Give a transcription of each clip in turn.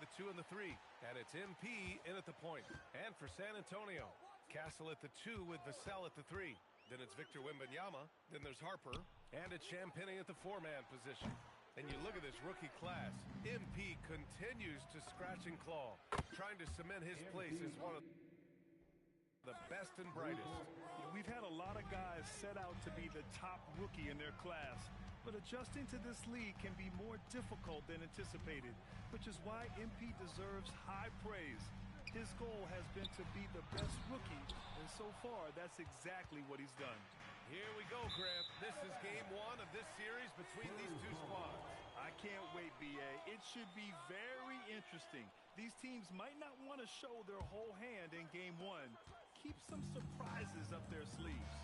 the 2 and the 3. And it's MP in at the point. And for San Antonio, Castle at the 2 with Vassell at the 3. Then it's Victor Wembanyama. Then there's Harper. And it's Champagnie at the 4-man position. And you look at this rookie class. MP continues to scratch and claw, trying to cement his place as one of the best and brightest. We've had a lot of guys set out to be the top rookie in their class, but adjusting to this league can be more difficult than anticipated, which is why MP deserves high praise. His goal has been to be the best rookie, and so far, that's exactly what he's done. Here we go, Grant. This is game 1 of this series between these two squads. I can't wait, B.A. It should be very interesting. These teams might not want to show their whole hand in game 1. Keep some surprises up their sleeves.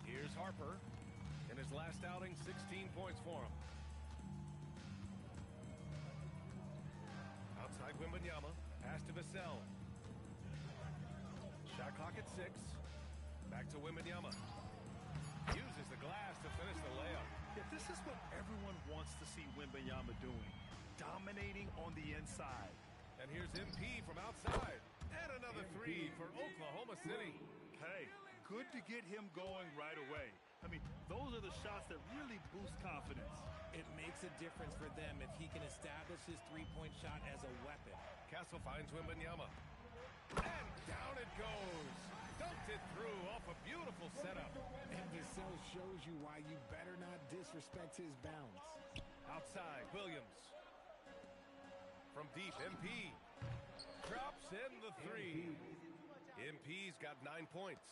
Here's Harper. In his last outing, 16 points for him. Outside Wembanyama. Pass to Vassell. Shot clock at 6. Back to Wembanyama. Uses the glass to finish the layup. Yeah, this is what everyone wants to see Wembanyama doing. Dominating on the inside. And here's MP from outside. And another 3 for Oklahoma City. Hey, good to get him going right away. I mean, those are the shots that really boost confidence. It makes a difference for them if he can establish his three-point shot as a weapon. Castle finds Wembanyama. And down it goes. Dumped it through off a beautiful setup. And Vassell shows you why you better not disrespect his bounce. Outside, Williams. From deep, MP. Drops in the 3. MP's got 9 points.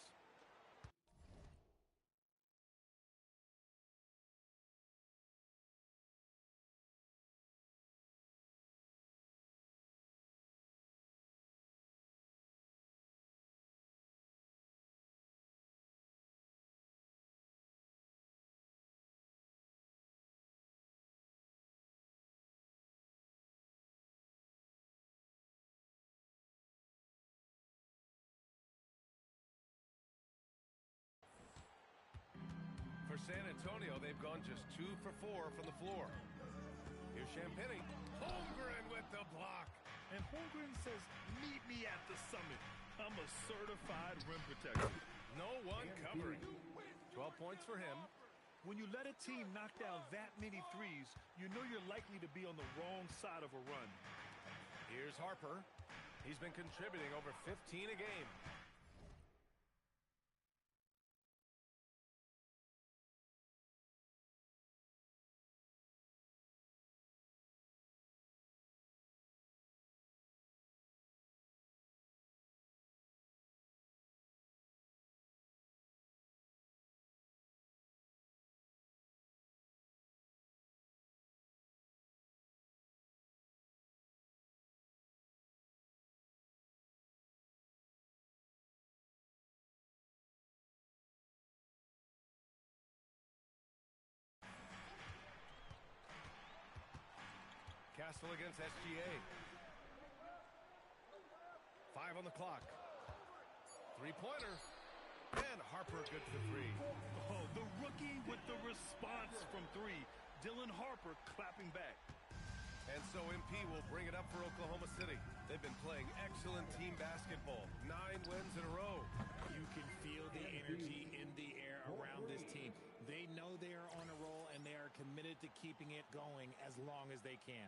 For San Antonio, they've gone just 2 for 4 from the floor. Here's Champagnie. Holmgren with the block. And Holmgren says, meet me at the summit. I'm a certified rim protector. No one covering. 12 points for him. When you let a team knock down that many threes, you know you're likely to be on the wrong side of a run. Here's Harper. He's been contributing over 15 a game. Castle against SGA. 5 on the clock. 3-pointer. And Harper good for 3. Oh, the rookie with the response from 3. Dylan Harper clapping back. And so MP will bring it up for Oklahoma City. They've been playing excellent team basketball. 9 wins in a row. You can feel the energy in the air around this team. They know they are on a roll, and they are committed to keeping it going as long as they can.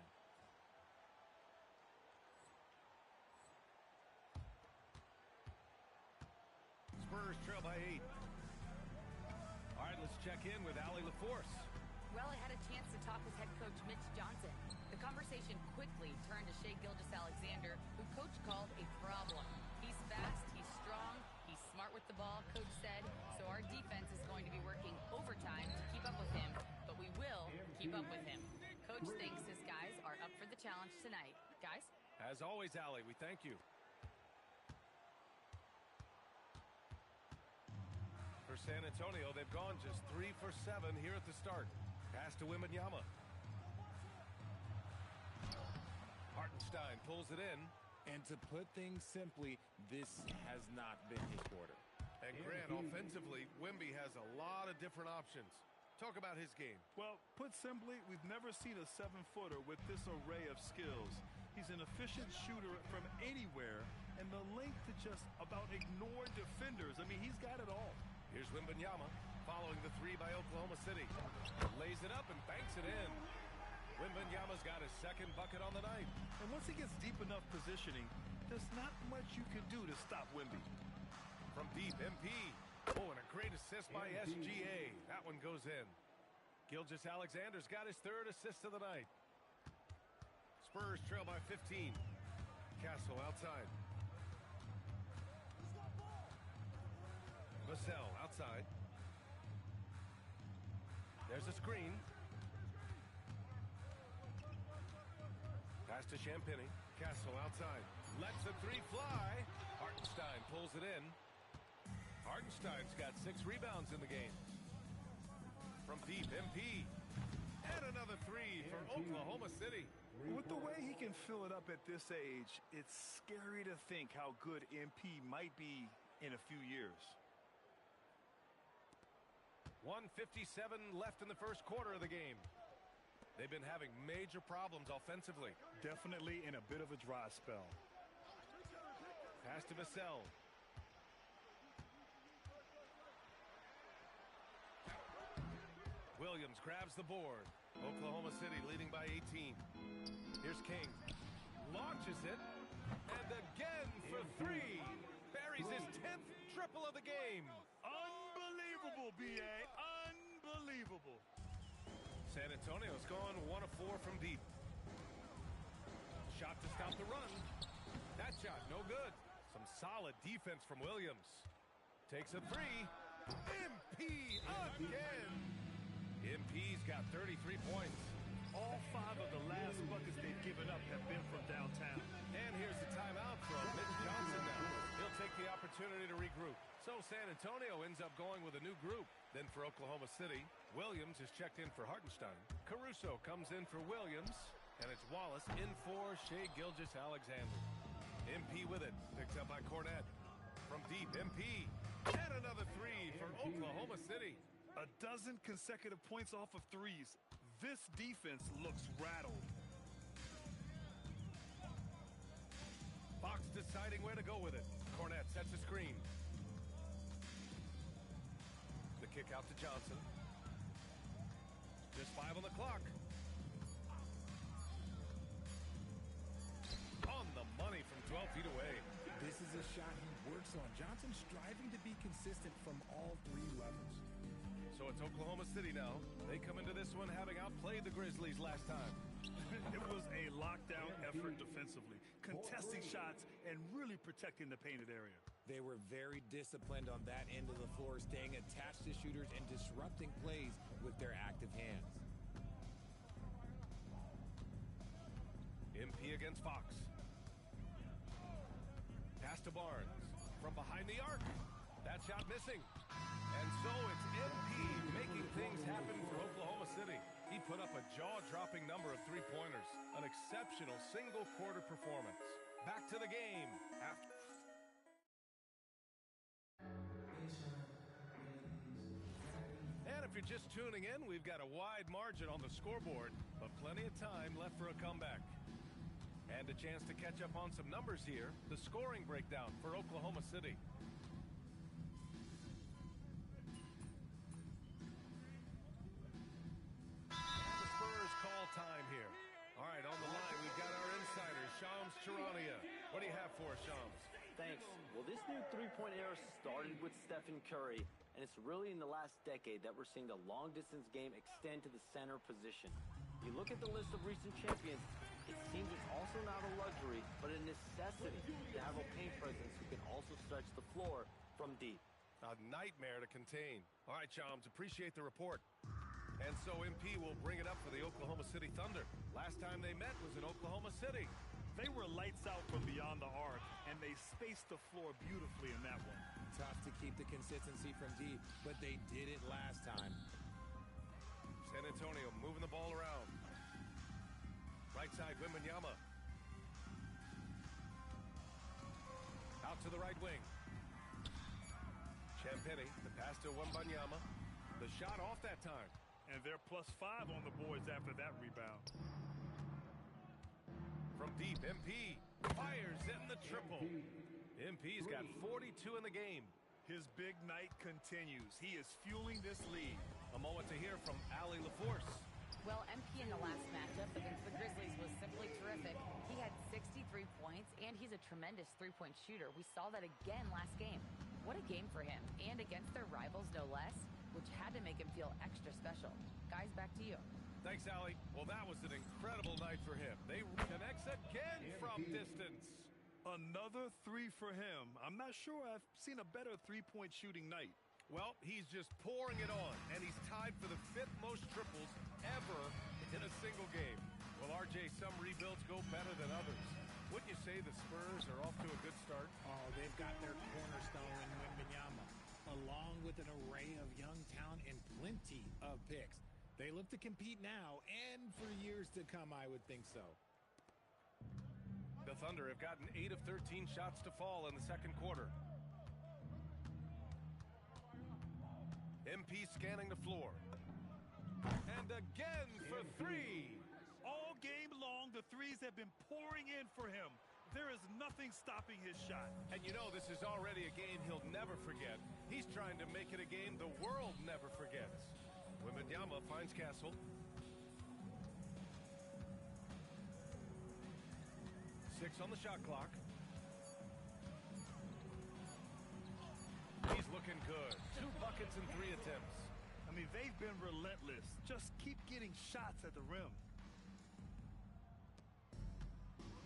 Spurs trail by 8. All right, let's check in with Allie LaForce. Well, I had a chance to talk with head coach Mitch Johnson. The conversation quickly turned to Shai Gilgeous-Alexander, who coach called a problem. He's fast, he's strong, he's smart with the ball, coach said, so our defense is going to be working overtime to keep up with him, but we will keep up with him. Coach thinks his guys are up for the challenge tonight. Guys? As always, Allie, we thank you. For San Antonio, they've gone just 3 for 7 here at the start. Pass to Wembanyama. Hartenstein pulls it in. And to put things simply, this has not been his quarter. And Grant, offensively, Wemby has a lot of different options. Talk about his game. Well, put simply, we've never seen a 7-footer with this array of skills. He's He's an efficient shooter from anywhere, and the length to just about ignore defenders. I mean, he's got it all. Here's Wembanyama following the three by Oklahoma City. Lays it up and banks it in. Wembanyama's got his second bucket on the night. And once he gets deep enough positioning, there's not much you can do to stop Wemby. From deep, MP. Oh, and a great assist by SGA. That one goes in. Gilgeous-Alexander's got his third assist of the night. Spurs trail by 15. Castle outside. Vassell outside. There's a screen. Pass to Champagny. Castle outside. Lets a three fly. Hartenstein pulls it in. Hartenstein's got 6 rebounds in the game. From deep, MP. And another three for Oklahoma City. With the way he can fill it up at this age, it's scary to think how good MP might be in a few years. 1:57 left in the first quarter of the game. They've been having major problems offensively. Definitely in a bit of a dry spell. Pass to Vassell. Williams grabs the board. Oklahoma City leading by 18. Here's King. Launches it. And again for 3. Buries his 10th triple of the game. Unbelievable, B.A. Unbelievable. San Antonio's gone 1 of 4 from deep. Shot to stop the run. That shot, no good. Some solid defense from Williams. Takes a 3. MP again. MP's got 33 points. All 5 of the last buckets they've given up have been from downtown. And here's the timeout from Mitch Johnson now. He'll take the opportunity to regroup. So San Antonio ends up going with a new group. Then for Oklahoma City, Williams is checked in for Hartenstein. Caruso comes in for Williams. And it's Wallace in for Shai Gilgeous-Alexander. MP with it. Picked up by Cornette. From deep, MP. And another 3 for Oklahoma City. A dozen consecutive points off of threes. This defense looks rattled. Fox deciding where to go with it. Cornette sets a screen. The kick out to Johnson. Just 5 on the clock. On the money from 12 feet away. This is a shot he works on. Johnson striving to be consistent from all 3 levels. So it's Oklahoma City now. They come into this one having outplayed the Grizzlies last time. It was a lockdown effort defensively, contesting shots and really protecting the painted area. They were very disciplined on that end of the floor, staying attached to shooters and disrupting plays with their active hands. MP against Fox. Pass to Barnes. From behind the arc. That shot missing. And so it's MP making things happen for Oklahoma City. He put up a jaw-dropping number of 3-pointers. An exceptional single-quarter performance. Back to the game. And if you're just tuning in, we've got a wide margin on the scoreboard, but plenty of time left for a comeback. And a chance to catch up on some numbers here. The scoring breakdown for Oklahoma City. Time here. All right, on the line, we've got our insider, Shams Charania. What do you have for us, Shams? Thanks. Well, this new three-point era started with Stephen Curry, and it's really in the last decade that we're seeing the long-distance game extend to the center position. You look at the list of recent champions, it seems it's also not a luxury, but a necessity to have a paint presence who can also stretch the floor from deep. A nightmare to contain. All right, Shams, appreciate the report. And so MP will bring it up for the Oklahoma City Thunder. Last time they met was in Oklahoma City. They were lights out from beyond the arc, and they spaced the floor beautifully in that one. Tough to keep the consistency from deep, but they did it last time. San Antonio moving the ball around. Right side, Wembanyama. Out to the right wing. Champagny, the pass to Wembanyama. The shot off that time. And they're +5 on the boards after that rebound. From deep, MP fires in the triple. MP's got 42 in the game. His big night continues. He is fueling this lead. A moment to hear from Ali LaForce. Well, MP in the last matchup against the Grizzlies was simply terrific. He had 63 points, and he's a tremendous three-point shooter. We saw that again last game. What a game for him, and against their rivals, no less, which had to make him feel extra special. Guys, back to you. Thanks, Ali. Well, that was an incredible night for him. They connects again from distance. Another three for him. I'm not sure I've seen a better three-point shooting night. Well, he's just pouring it on, and he's tied for the 5th most triples ever in a single game. Well, RJ, some rebuilds go better than others. Wouldn't you say the Spurs are off to a good start? Oh, they've got their cornerstone in Wemby, along with an array of young talent and plenty of picks. They look to compete now and for years to come, I would think so. The Thunder have gotten 8 of 13 shots to fall in the second quarter. MP scanning the floor. And again for 3. All game long, the threes have been pouring in for him. There is nothing stopping his shot. And you know this is already a game he'll never forget. He's trying to make it a game the world never forgets. Wemby finds Castle. Six on the shot clock. He's looking good. 2 buckets in 3 attempts. I mean, they've been relentless. Just keep getting shots at the rim.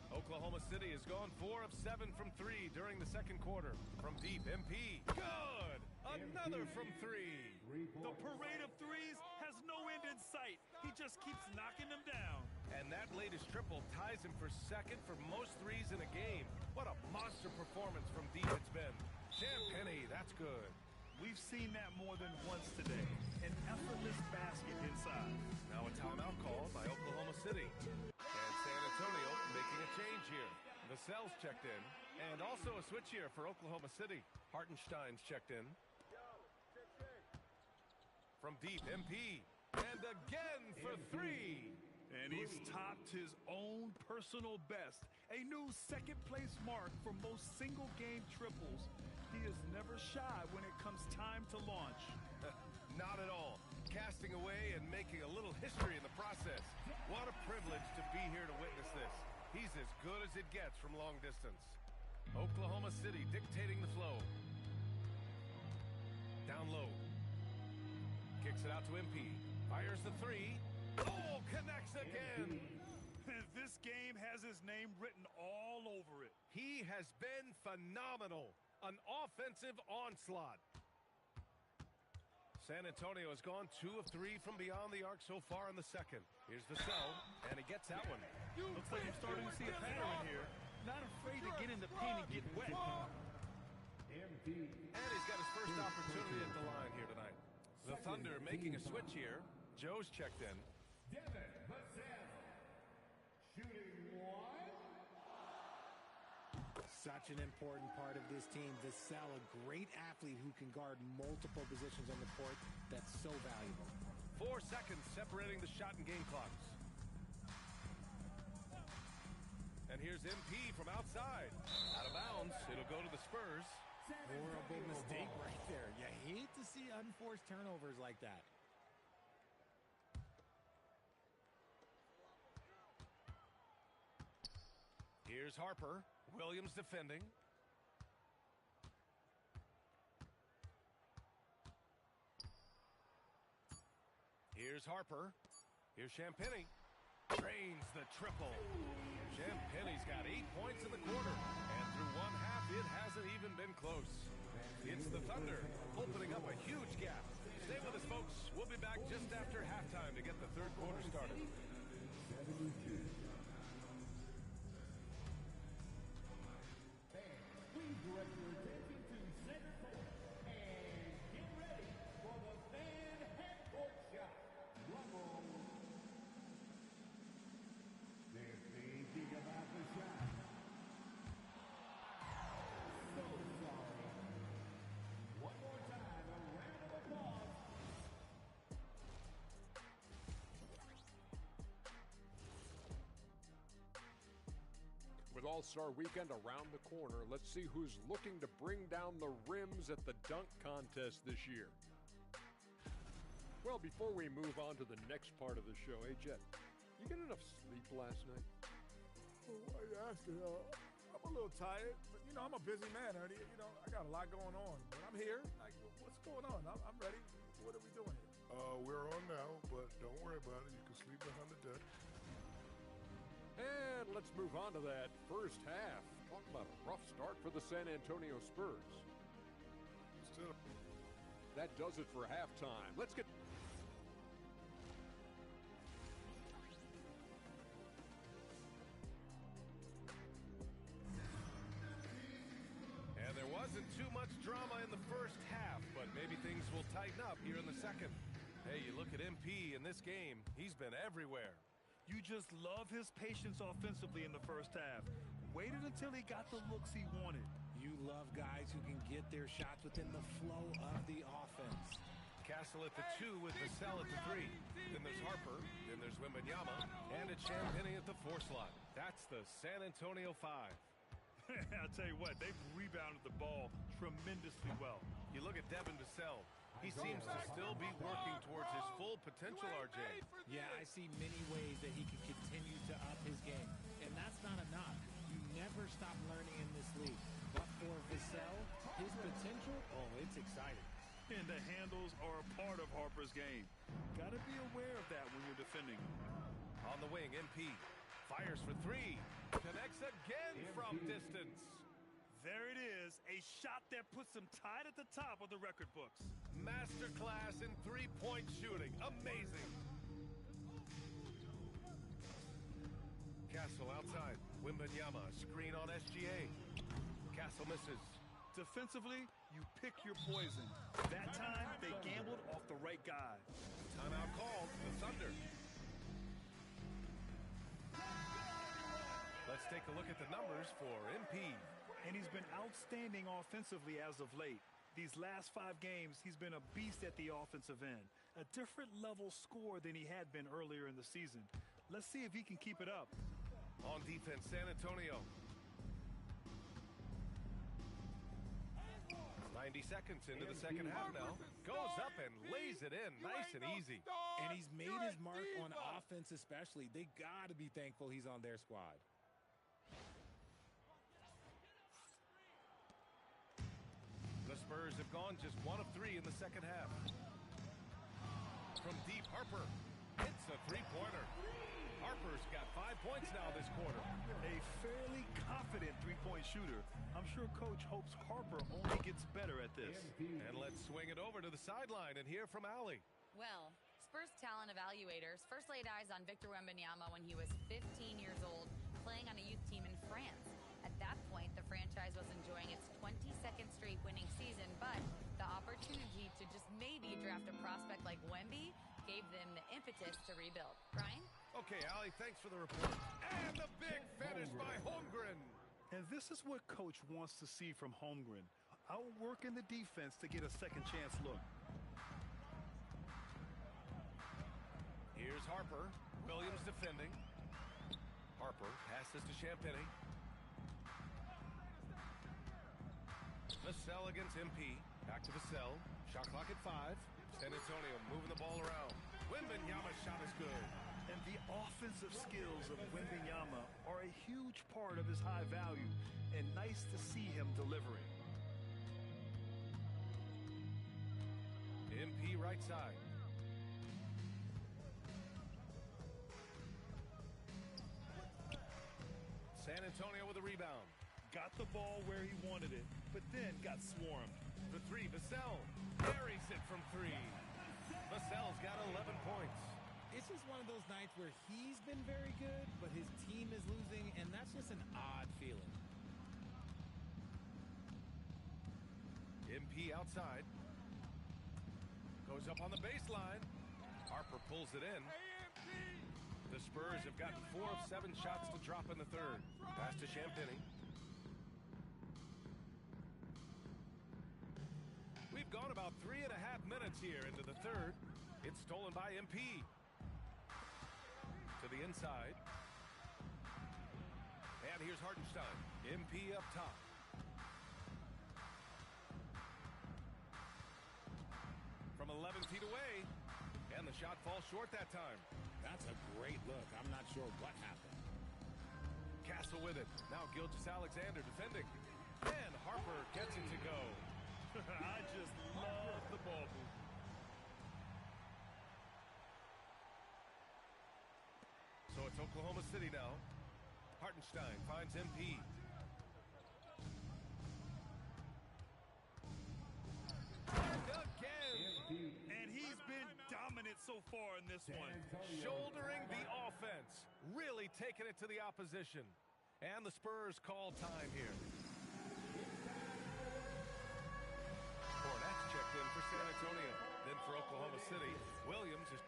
Oklahoma City has gone 4 of 7 from 3 during the second quarter. From deep, MP. Good! Another from 3. The parade of threes has no end in sight. He just keeps knocking them down. And that latest triple ties him for second for most threes in a game. What a monster performance from deep it's been. Champagnie, that's good. We've seen that more than once today. An effortless basket inside. Now a timeout called by Oklahoma City. And San Antonio making a change here. Vassell's checked in. And also a switch here for Oklahoma City. Hartenstein's checked in. From deep, MP. And again for 3. And he's topped his own personal best. A new second-place mark for most single-game triples. He is never shy when it comes time to launch. Not at all. Casting away and making a little history in the process. What a privilege to be here to witness this. He's as good as it gets from long distance. Oklahoma City dictating the flow. Down low. Kicks it out to MP. Fires the 3. Oh, connects again. This game has his name written all over it. He has been phenomenal. An offensive onslaught. San Antonio has gone 2 of 3 from beyond the arc so far in the second. Here's Vassell, and he gets that one. Looks like you're starting to see a pattern here. Not afraid to get in the paint and get wet. And he's got his first opportunity at the line here tonight. The Thunder making a switch here. Joe's checked in. Such an important part of this team. Vassell, a great athlete who can guard multiple positions on the court. That's so valuable. 4 seconds separating the shot and game clocks. And here's MP from outside. Out of bounds. It'll go to the Spurs. Horrible mistake right there. You hate to see unforced turnovers like that. Here's Harper. Williams defending. Here's Harper. Here's Champagnie. Drains the triple. Champagnie's got 8 points in the quarter. And through one half, it hasn't even been close. It's the Thunder opening up a huge gap. Stay with us, folks. We'll be back just after halftime to get the third quarter started. With All-Star Weekend around the corner, let's see who's looking to bring down the rims at the dunk contest this year. Well, before we move on to the next part of the show, hey, Jet, you get enough sleep last night? Oh, why are you asking? I'm a little tired, but, I'm a busy man, Ernie. I got a lot going on. But I'm here. Like, what's going on? I'm ready. What are we doing here? We're on now, but don't worry about it. You can sleep behind the deck. And let's move on to that first half. Talk about a rough start for the San Antonio Spurs. That does it for halftime. Let's get... And there wasn't too much drama in the first half, but maybe things will tighten up here in the second. Hey, you look at MP in this game, he's been everywhere. You just love his patience offensively in the first half. Waited until he got the looks he wanted. You love guys who can get their shots within the flow of the offense. Castle at the 2 with Vassell at the 3. Then there's Harper. Then there's Wembanyama. And a Champagnie at the 4 slot. That's the San Antonio 5. I'll tell you what, they've rebounded the ball tremendously well. You look at Devin Vassell. He seems to still be working towards his full potential, RJ. Yeah, I see many ways that he can continue to up his game. And that's not enough. You never stop learning in this league. But for Vassell, his potential, it's exciting. And the handles are a part of Harper's game. Got to be aware of that when you're defending. On the wing, MP fires for 3. Connects again from distance. There it is, a shot that puts him tied at the top of the record books. Masterclass in three-point shooting. Amazing. Castle outside. Wembanyama, screen on SGA. Castle misses. Defensively, you pick your poison. That time, they gambled off the right guy. Timeout called. The Thunder. Let's take a look at the numbers for MP. And he's been outstanding offensively as of late. These last 5 games, he's been a beast at the offensive end. A different level score than he had been earlier in the season. Let's see if he can keep it up. On defense, San Antonio. 90 seconds into the second half now. Goes up and lays it in. Nice and easy. And he's made his mark on offense especially. They got to be thankful he's on their squad. The Spurs have gone just 1 of 3 in the second half. From deep, Harper hits a three-pointer. Harper's got 5 points now this quarter. A fairly confident three-point shooter. I'm sure Coach hopes Harper only gets better at this. And let's swing it over to the sideline and hear from Allie. Well, Spurs talent evaluators first laid eyes on Victor Wembanyama when he was 15 years old, playing on a youth team in France. At that point, the franchise was enjoying its 22nd straight winning season, but the opportunity to just maybe draft a prospect like Wemby gave them the impetus to rebuild. Brian? Okay, Allie, thanks for the report. And the big finish by Holmgren. And this is what Coach wants to see from Holmgren. Outworking the defense to get a second chance look. Here's Harper. Williams defending. Harper passes to Champagnie. Vassell against MP. Back to Vassell. Shot clock at 5. San Antonio moving the ball around. Wembanyama's shot is good. And the offensive skills of Wembanyama are a huge part of his high value. And nice to see him delivering. MP right side. San Antonio with a rebound. Got the ball where he wanted it, but then got swarmed. The 3, Vassell buries it from 3. Vassell's got 11 points. It's just one of those nights where he's been very good, but his team is losing, and that's just an odd feeling. MP outside. Goes up on the baseline. Harper pulls it in. The Spurs have gotten 4 of 7 shots to drop in the third. Pass to Champagnie. We've gone about 3.5 minutes here into the third. It's stolen by MP. To the inside. And here's Hartenstein. MP up top. From 11 feet away. And the shot falls short that time. That's a great look. I'm not sure what happened. Castle with it. Now Gilgeous-Alexander defending. And Harper gets it to go. I just love the ball move. So it's Oklahoma City now. Hartenstein finds MP. And again. And he's been dominant so far in this one. Shouldering the offense. Really taking it to the opposition. And the Spurs call time here. Cornette's checked in for San Antonio. Then for Oklahoma City, Williams is...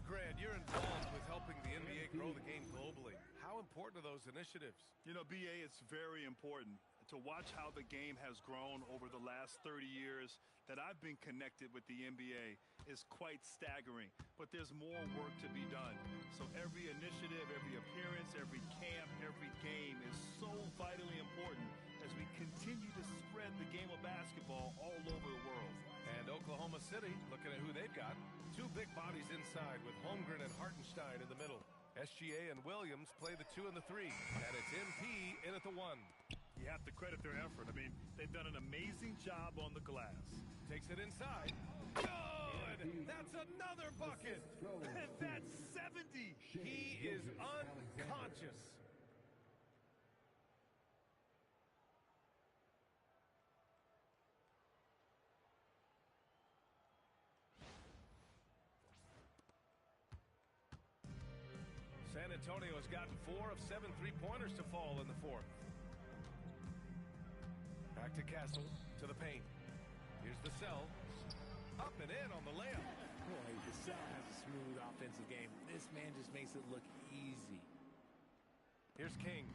Grant, you're involved with helping the NBA grow the game globally. How important are those initiatives? You know, BA, it's very important to watch how the game has grown over the last 30 years that I've been connected with the NBA is quite staggering. But there's more work to be done. So every initiative, every appearance, every camp, every game is so vitally important as we continue to spread the game of basketball all over the world. And Oklahoma City, looking at who they've got. Two big bodies inside with Holmgren and Hartenstein in the middle. SGA and Williams play the 2 and the 3. And it's MP in at the 1. You have to credit their effort. I mean, they've done an amazing job on the glass. Takes it inside. Good! That's another bucket! And that's 70! He is unconscious. San Antonio has gotten 4 of 7 3-pointers to fall in the 4th. Back to Castle, to the paint. Here's Vassell. Up and in on the layup. Boy, Vassell has a smooth offensive game. This man just makes it look easy. Here's King.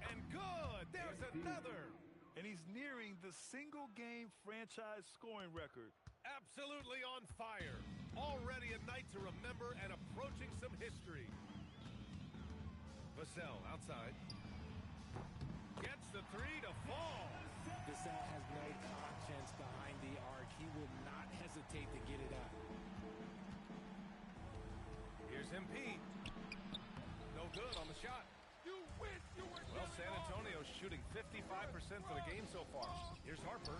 And good! There's another! And he's nearing the single-game franchise scoring record. Absolutely on fire. Already a night to remember and approaching some history. Vassell outside. Gets the 3 to fall. Vassell has no conscience behind the arc. He will not hesitate to get it up. Here's MP. No good on the shot. Well, San Antonio's shooting 55% for the game so far. Here's Harper.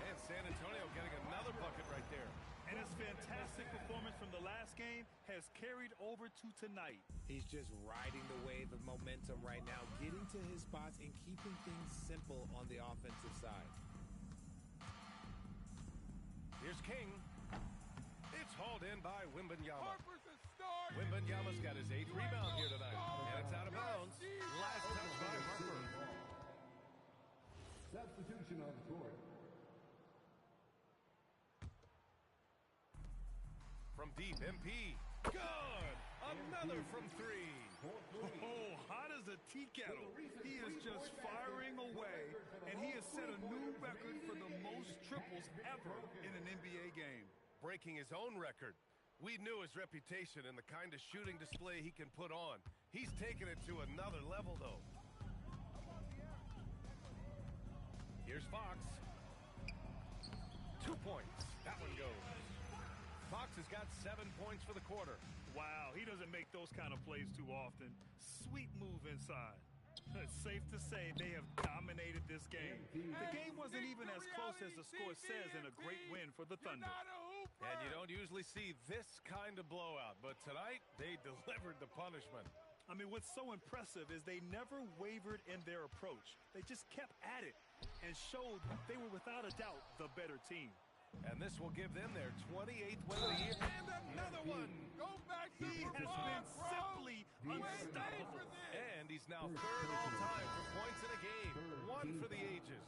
And San Antonio getting another bucket right there. And his fantastic performance from the last game has carried over to tonight. He's just riding the wave of momentum right now, getting to his spots and keeping things simple on the offensive side. Here's King. It's hauled in by Wembanyama. Wembanyama's got his 8th rebound here tonight. And it's out of bounds. Last touch by Harper. Substitution on the court. From deep, MP. Good! Another from 3. Oh, hot as a tea kettle. He is just firing away, and he has set a new record for the most triples ever in an NBA game. Breaking his own record. We knew his reputation and the kind of shooting display he can put on. He's taken it to another level, though. Here's Fox. 2 points. That one goes. Fox has got 7 points for the quarter. Wow, he doesn't make those kind of plays too often. Sweet move inside. It's safe to say they have dominated this game. The game wasn't even as close as the score says in a great win for the Thunder. And you don't usually see this kind of blowout, but tonight they delivered the punishment. I mean, what's so impressive is they never wavered in their approach. They just kept at it and showed they were without a doubt the better team. And this will give them their 28th win of the year. And another one. Go back. He has been simply unstoppable. And he's now 3rd all-time for points in a game. 1 for the ages.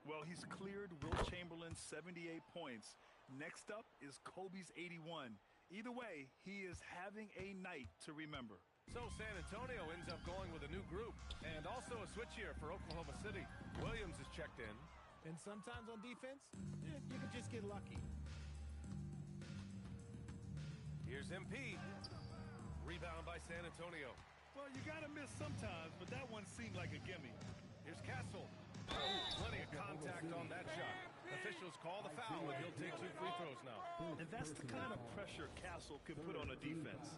Well, he's cleared Wilt Chamberlain's 78 points. Next up is Kobe's 81. Either way, he is having a night to remember. So San Antonio ends up going with a new group. And also a switch here for Oklahoma City. Williams is checked in. And sometimes on defense, you can just get lucky. Here's MP. Rebound by San Antonio. Well, you got to miss sometimes, but that one seemed like a gimme. Here's Castle. Plenty of contact on that shot. Officials call the foul, and he'll take 2 free throws now. And that's the kind of pressure Castle can put on a defense.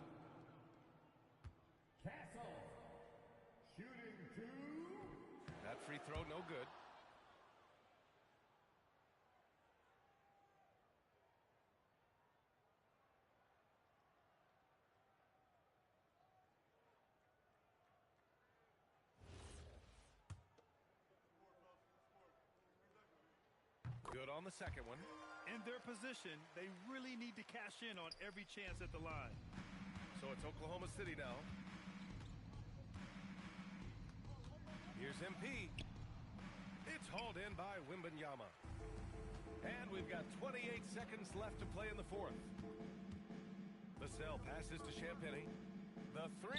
Castle, shooting 2. That free throw, no good. Good on the second one. In their position, they really need to cash in on every chance at the line. So it's Oklahoma City now. Here's MP. It's hauled in by Wembenyama. And we've got 28 seconds left to play in the fourth. Vassell passes to Champagny. The 3.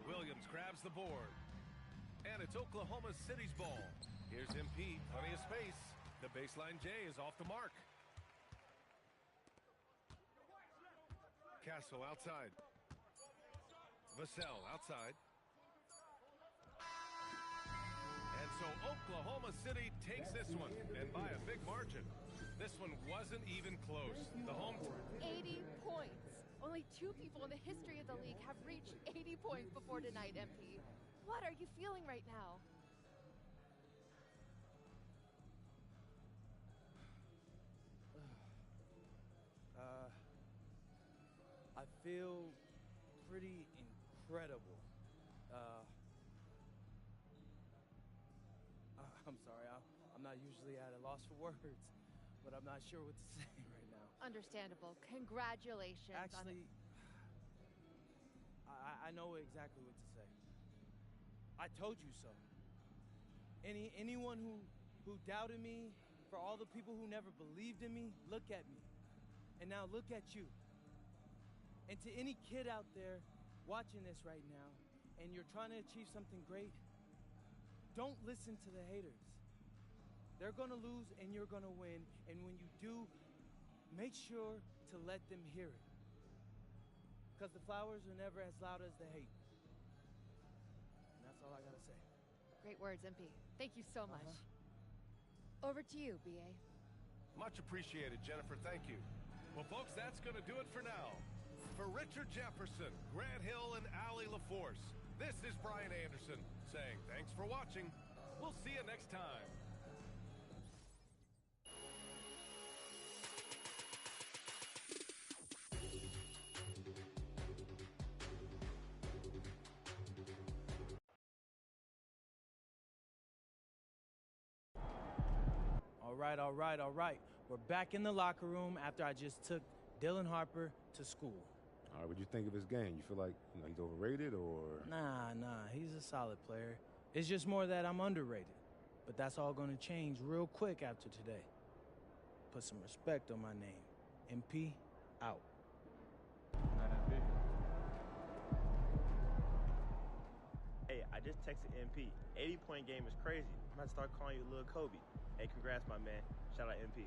Williams grabs the board. And it's Oklahoma City's ball. Here's MP, plenty of space. The baseline J is off the mark. Castle outside. Vassell outside. And so Oklahoma City takes this one, and by a big margin. This one wasn't even close. The home 80 points. Only 2 people in the history of the league have reached 80 points before tonight, MP. What are you feeling right now? I feel pretty incredible. I'm sorry, I'm not usually at a loss for words, but I'm not sure what to say right now. Understandable. Congratulations. Actually, I know exactly what to say. I told you so. Anyone who doubted me, for all the people who never believed in me, look at me. And now look at you. And to any kid out there watching this right now, and you're trying to achieve something great, don't listen to the haters. They're gonna lose and you're gonna win, and when you do, make sure to let them hear it. Because the flowers are never as loud as the hate. And that's all I gotta say. Great words, MP. Thank you so much. Over to you, BA. Much appreciated, Jennifer. Thank you. Well, folks, that's going to do it for now. For Richard Jefferson, Grant Hill, and Allie LaForce, this is Brian Anderson saying thanks for watching. We'll see you next time. All right. We're back in the locker room after I just took Dylan Harper to school. All right, what'd you think of his game? You feel like he's overrated or? Nah, he's a solid player. It's just more that I'm underrated. But that's all gonna change real quick after today. Put some respect on my name. MP, out. Hey, I just texted MP. 80-point game is crazy. I'm about to start calling you Lil Kobe. Hey, congrats, my man. Shout out MP.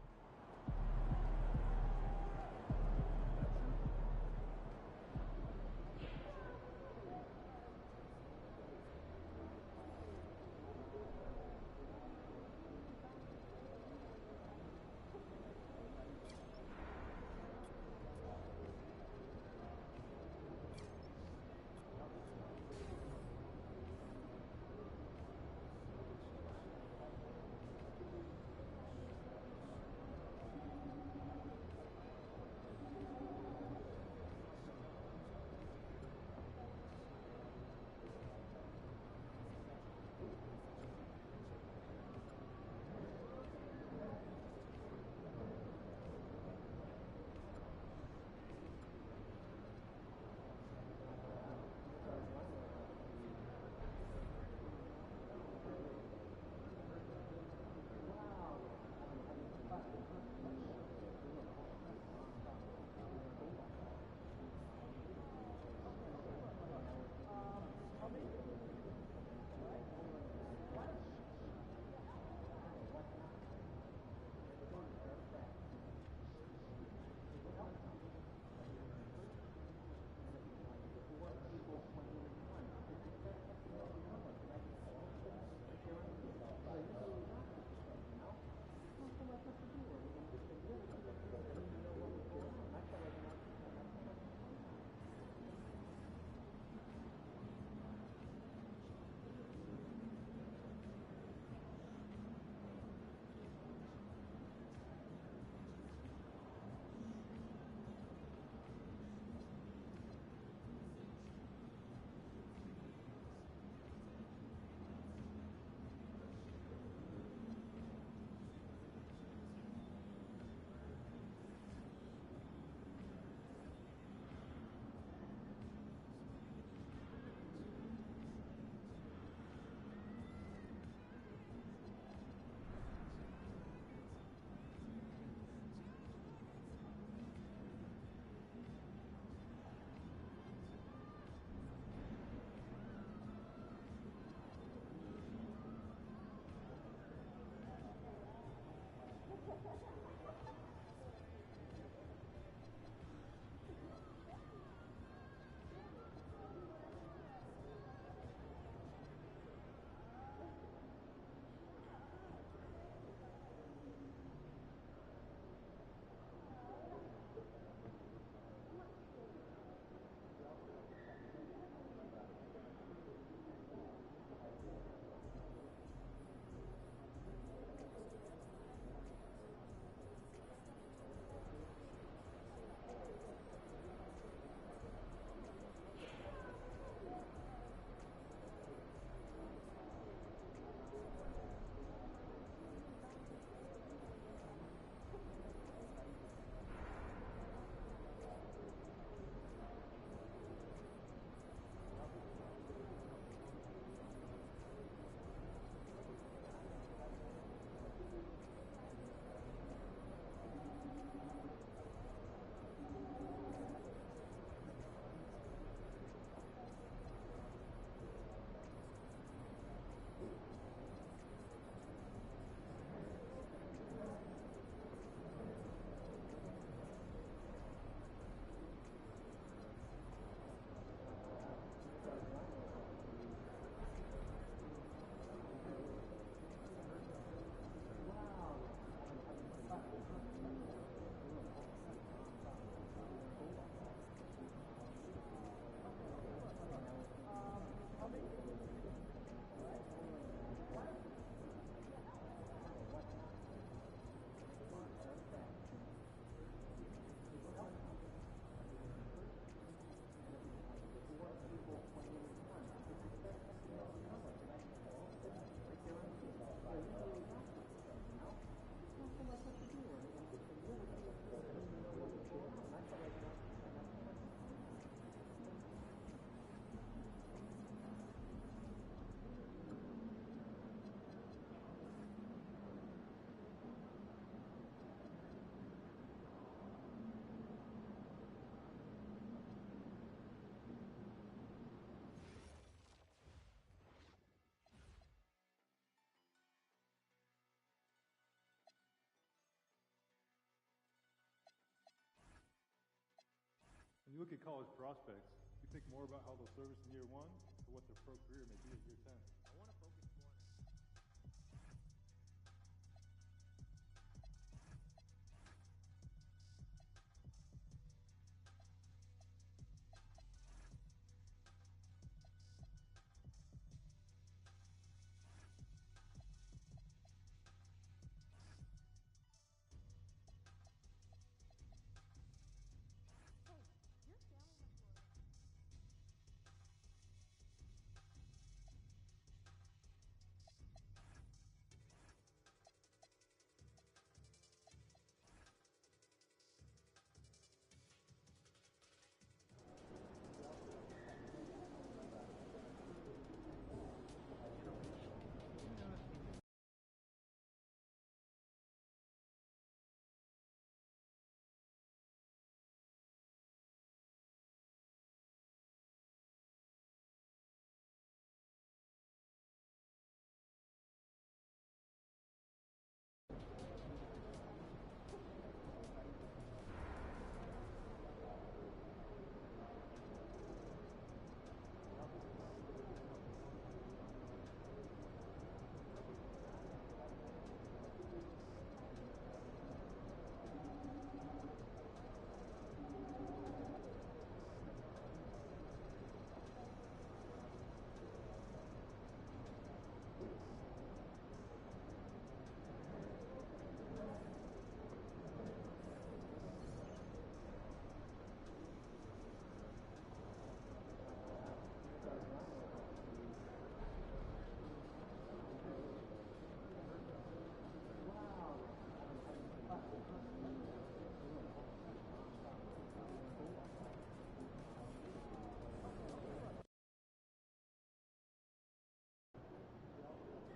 you look at college prospects, you think more about how they'll service in year one or what their pro career may be at year 10? I want to focus more on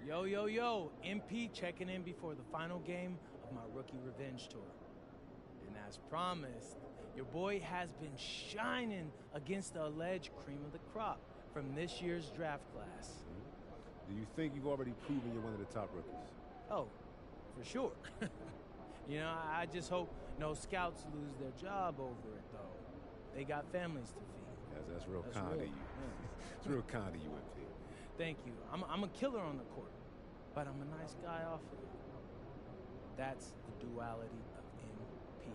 Yo, yo, yo, MP checking in before the final game of my rookie revenge tour. And as promised, your boy has been shining against the alleged cream of the crop from this year's draft class. Do you think you've already proven you're one of the top rookies? Oh, for sure. You know, I just hope no scouts lose their job over it, though. They got families to feed. That's real kind of you. Yeah. It's real kind of you, MP. Thank you. I'm a killer on the court, but I'm a nice guy off of it. That's the duality of MP.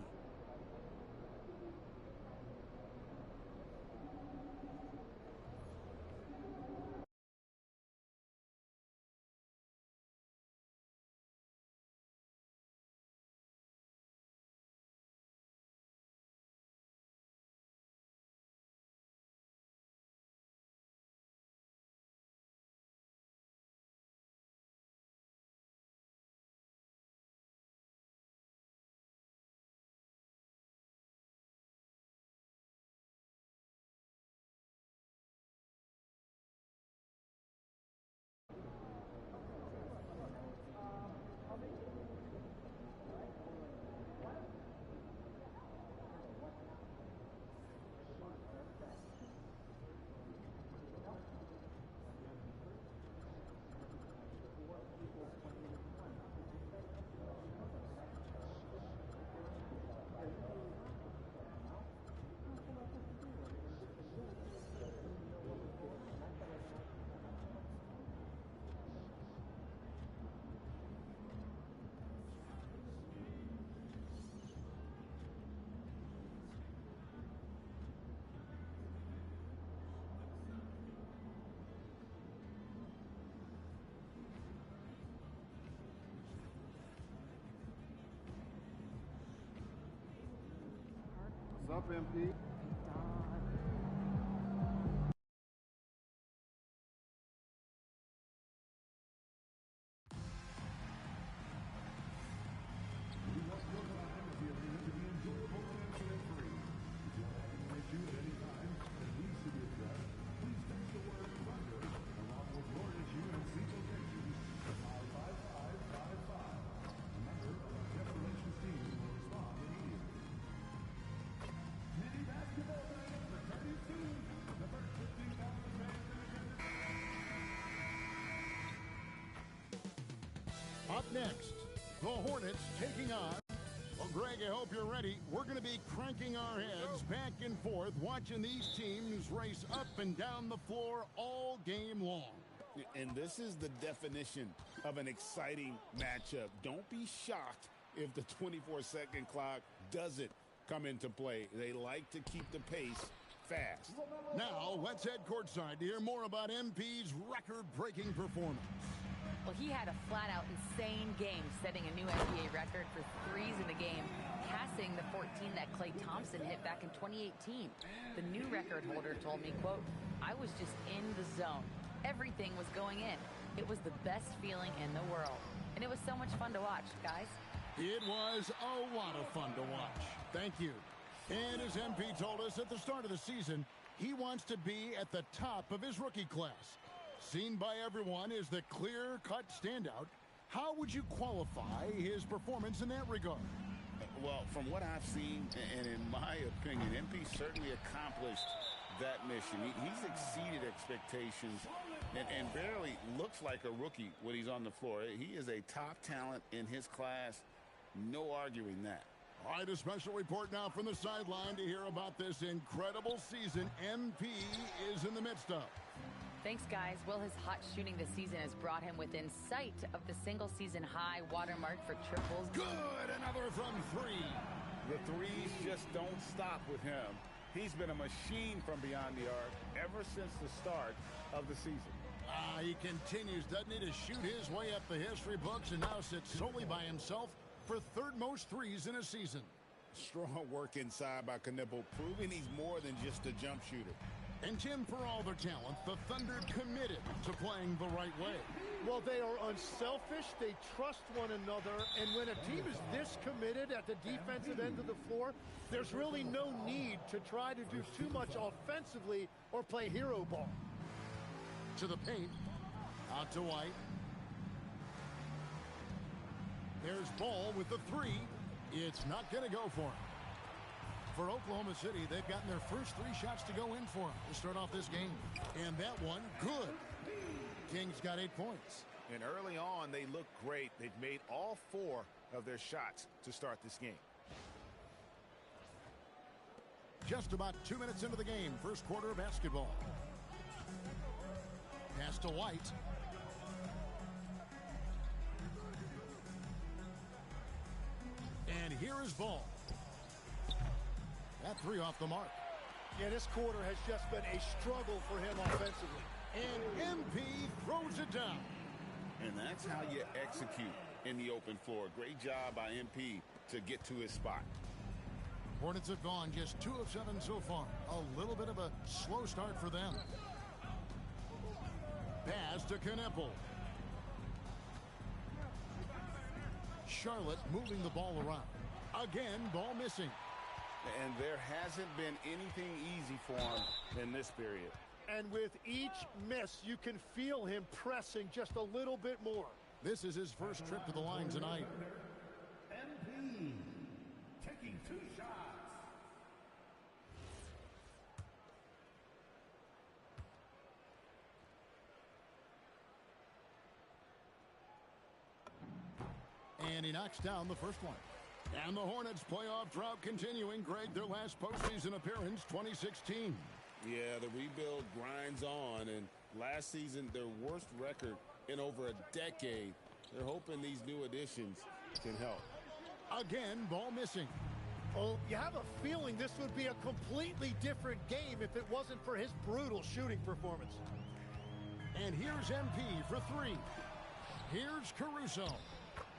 What's up, MP? Up next, the Hornets taking on the Greg, I hope you're ready. We're going to be cranking our heads back and forth, watching these teams race up and down the floor all game long. And this is the definition of an exciting matchup. Don't be shocked if the 24-second clock doesn't come into play. They like to keep the pace fast. Now, let's head courtside to hear more about MP's record-breaking performance. Well, he had a flat-out insane game, setting a new NBA record for threes in the game, passing the 14 that Klay Thompson hit back in 2018. The new record holder told me, quote, "I was just in the zone. Everything was going in. It was the best feeling in the world. And it was so much fun to watch, guys." It was a lot of fun to watch. Thank you. And as MP told us at the start of the season, he wants to be at the top of his rookie class. Seen by everyone as the clear-cut standout, how would you qualify his performance in that regard? Well, from what I've seen, and in my opinion, MP certainly accomplished that mission. He's exceeded expectations and barely looks like a rookie when he's on the floor. He is a top talent in his class. No arguing that. All right, a special report now from the sideline to hear about this incredible season MP is in the midst of. Thanks, guys. Well, his hot shooting this season has brought him within sight of the single-season high watermark for triples. Good! Another from three. The threes just don't stop with him. He's been a machine from beyond the arc ever since the start of the season. He continues, doesn't he, to shoot his way up the history books and now sits solely by himself for third most threes in a season. Strong work inside by Knipple, proving he's more than just a jump shooter. And Tim, for all their talent, the Thunder committed to playing the right way. Well, they are unselfish. They trust one another. And when a team is this committed at the defensive end of the floor, there's really no need to try to do too much offensively or play hero ball. To the paint. Out to White. There's Ball with the three. It's not going to go for him. For Oklahoma City, they've gotten their first three shots to go in for him to start off this game. And that one, good. Kings got 8 points. And early on, they look great. They've made all 4 of their shots to start this game. Just about 2 minutes into the game, first quarter of basketball. Pass to White. And here is Ball. That three off the mark. Yeah, this quarter has just been a struggle for him offensively. And MP throws it down. And that's how you execute in the open floor. Great job by MP to get to his spot. Hornets have gone just 2 of 7 so far. A little bit of a slow start for them. Pass to Knipple. Charlotte moving the ball around. Again, ball missing. And there hasn't been anything easy for him in this period. And with each miss, you can feel him pressing just a little bit more. This is his first trip to the line tonight. MP taking 2 shots. And he knocks down the first one. And the Hornets playoff drought continuing. Greg, their last postseason appearance, 2016. Yeah, the rebuild grinds on. And last season, their worst record in over a decade. They're hoping these new additions can help. Again, ball missing. Oh, you have a feeling this would be a completely different game if it wasn't for his brutal shooting performance. And here's MP for 3. Here's Caruso.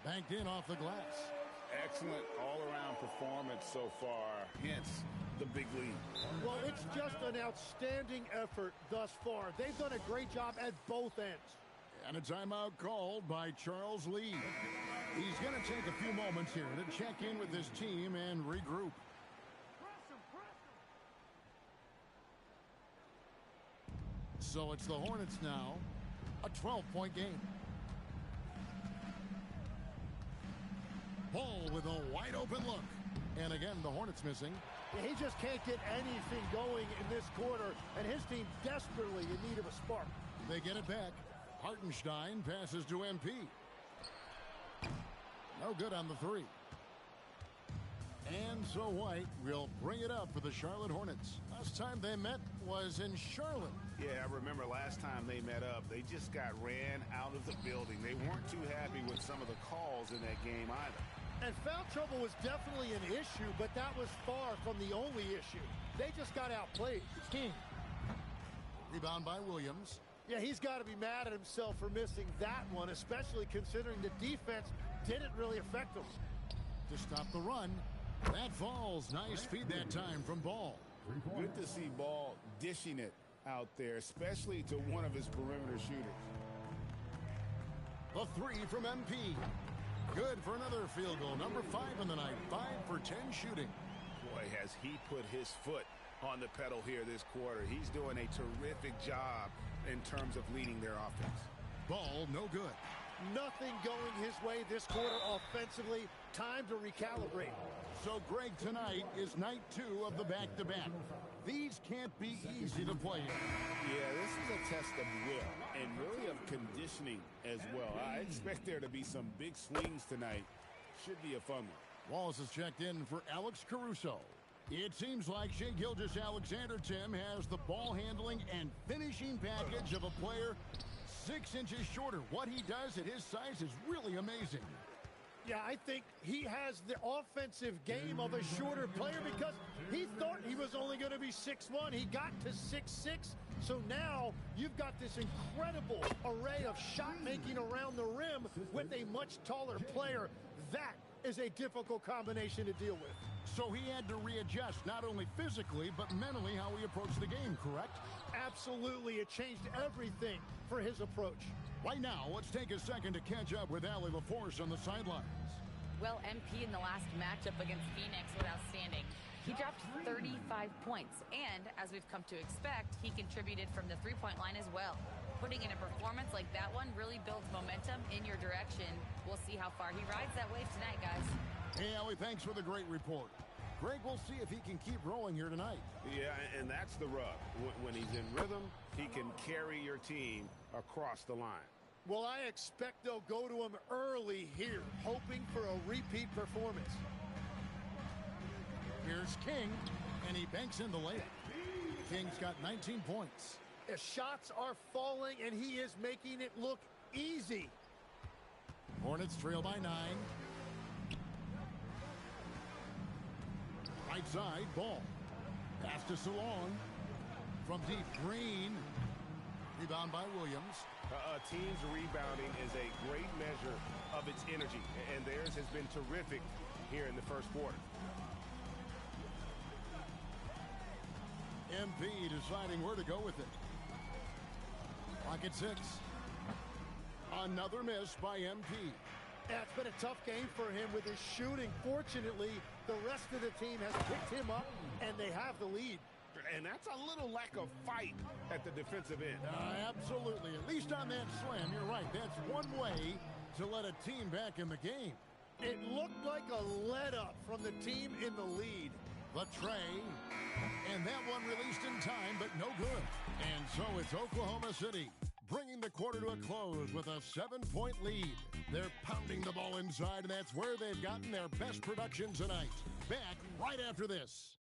Banked in off the glass. Excellent all-around performance so far, hence the big lead. Well, it's just an outstanding effort thus far. They've done a great job at both ends. And a timeout called by Charles Lee. He's going to take a few moments here to check in with his team and regroup. So it's the Hornets now, a 12-point game. Ball with a wide-open look. And again, the Hornets missing. He just can't get anything going in this quarter, and his team desperately in need of a spark. They get it back. Hartenstein passes to MP. No good on the 3. And so White will bring it up for the Charlotte Hornets. Last time they met was in Charlotte. Yeah, I remember last time they met up, they just got ran out of the building. They weren't too happy with some of the calls in that game either. And foul trouble was definitely an issue, but that was far from the only issue. They just got outplayed. King. Rebound by Williams. Yeah, he's got to be mad at himself for missing that one, especially considering the defense didn't really affect him. To stop the run. That falls. Nice feed that time from Ball. Good to see Ball dishing it out there, especially to one of his perimeter shooters. The three from MP. Good for another field goal. Number 5 in the night. 5 for 10 shooting. Boy, has he put his foot on the pedal here this quarter. He's doing a terrific job in terms of leading their offense. Ball, no good. Nothing going his way this quarter offensively. Time to recalibrate. So Greg, tonight is night 2 of the back-to-back. These can't be easy to play in. Yeah, this is a test of will and really of conditioning as well. I expect there to be some big swings tonight. Should be a fun one. Wallace has checked in for Alex Caruso. It seems like Shai Gilgeous-Alexander, Tim, has the ball handling and finishing package of a player 6 inches shorter. What he does at his size is really amazing. Yeah, I think he has the offensive game of a shorter player because he thought he was only going to be 6'1". He got to 6'6". So now you've got this incredible array of shot making around the rim with a much taller player. That is a difficult combination to deal with. So he had to readjust not only physically but mentally how he approached the game, correct? Absolutely. It changed everything for his approach. Right now, let's take a second to catch up with Allie LaForce on the sidelines. Well, MP in the last matchup against Phoenix was outstanding. He dropped 35 points, and as we've come to expect, he contributed from the three-point line as well. Putting in a performance like that one really builds momentum in your direction. We'll see how far he rides that wave tonight, guys. Hey, Allie, thanks for the great report. Greg, we'll see if he can keep rolling here tonight. Yeah, and that's the rub. When he's in rhythm, he can carry your team across the line. Well, I expect they'll go to him early here, hoping for a repeat performance. Here's King, and he banks in the layup. King's got 19 points. The shots are falling, and he is making it look easy. Hornets trail by 9. Right side, Ball. Pass to Salon. From deep, Green. Rebound by Williams. A team's rebounding is a great measure of its energy, and theirs has been terrific here in the first quarter. MP deciding where to go with it. Clock at 6. Another miss by MP. Yeah, it's been a tough game for him with his shooting. Fortunately, the rest of the team has picked him up, and they have the lead. And that's a little lack of fight at the defensive end. Absolutely. At least on that slam, you're right. That's one way to let a team back in the game. It looked like a let-up from the team in the lead. The tray. And that one released in time, but no good. And so it's Oklahoma City bringing the quarter to a close with a 7-point lead. They're pounding the ball inside, and that's where they've gotten their best production tonight. Back right after this.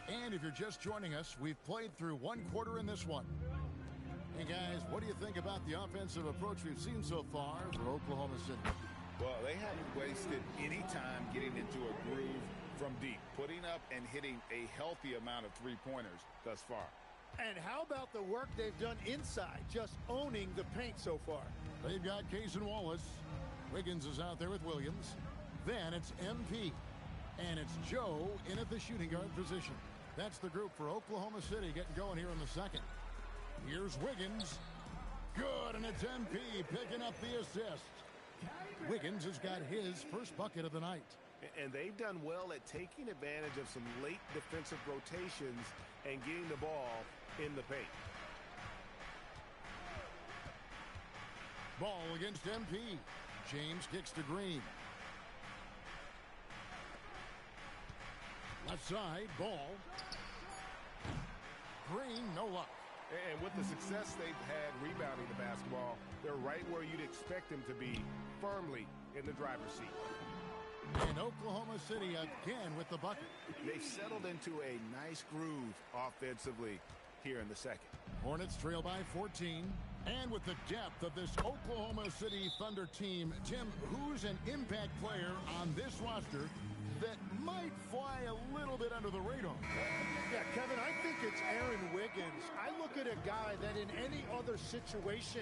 And if you're just joining us, we've played through one quarter in this one. Hey, guys, what do you think about the offensive approach we've seen so far for Oklahoma City? Well, they haven't wasted any time getting into a groove from deep, putting up and hitting a healthy amount of three-pointers thus far. And how about the work they've done inside, just owning the paint so far? They've got Case and Wallace. Wiggins is out there with Williams. Then it's MP. And it's Joe in at the shooting guard position. That's the group for Oklahoma City getting going here in the second. Here's Wiggins. Good, and it's MP picking up the assist. Wiggins has got his first bucket of the night. And they've done well at taking advantage of some late defensive rotations and getting the ball in the paint. Ball against MP. James kicks to Green. Left side, Ball. Green, no luck. And with the success they've had rebounding the basketball, they're right where you'd expect them to be, firmly in the driver's seat. And Oklahoma City again with the bucket. They've settled into a nice groove offensively here in the second. Hornets trail by 14. And with the depth of this Oklahoma City Thunder team, Tim, who's an impact player on this roster that might fly a little bit under the radar? Yeah, Kevin, I think it's Aaron Wiggins. I look at a guy that in any other situation,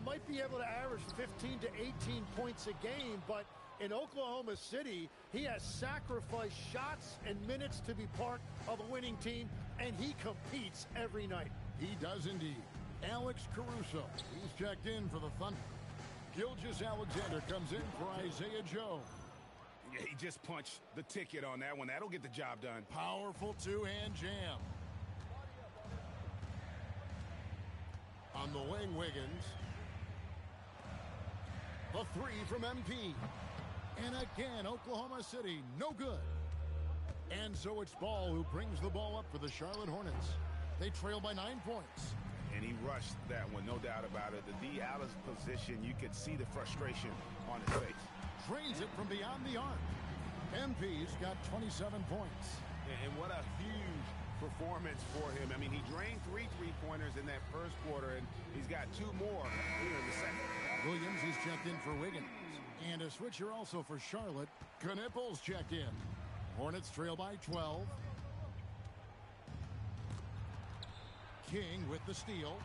might be able to average 15 to 18 points a game, but in Oklahoma City, he has sacrificed shots and minutes to be part of a winning team, and he competes every night. He does indeed. Alex Caruso, he's checked in for the Thunder. Gilgeous-Alexander comes in for Isaiah Joe. Yeah, he just punched the ticket on that one. That'll get the job done. Powerful two-hand jam. On the wing, Wiggins. The three from MP. And again, Oklahoma City, no good. And so it's Ball who brings the ball up for the Charlotte Hornets. They trail by 9 points. And he rushed that one, no doubt about it. The D out of position, you could see the frustration on his face. Drains it from beyond the arc. MP's got 27 points. And what a huge performance for him. I mean, he drained 3 3-pointers in that first quarter, and he's got 2 more here in the second. Williams, he's checked in for Wiggins. And a switcher also for Charlotte. Knipples checked in. Hornets trail by 12. King with the steal.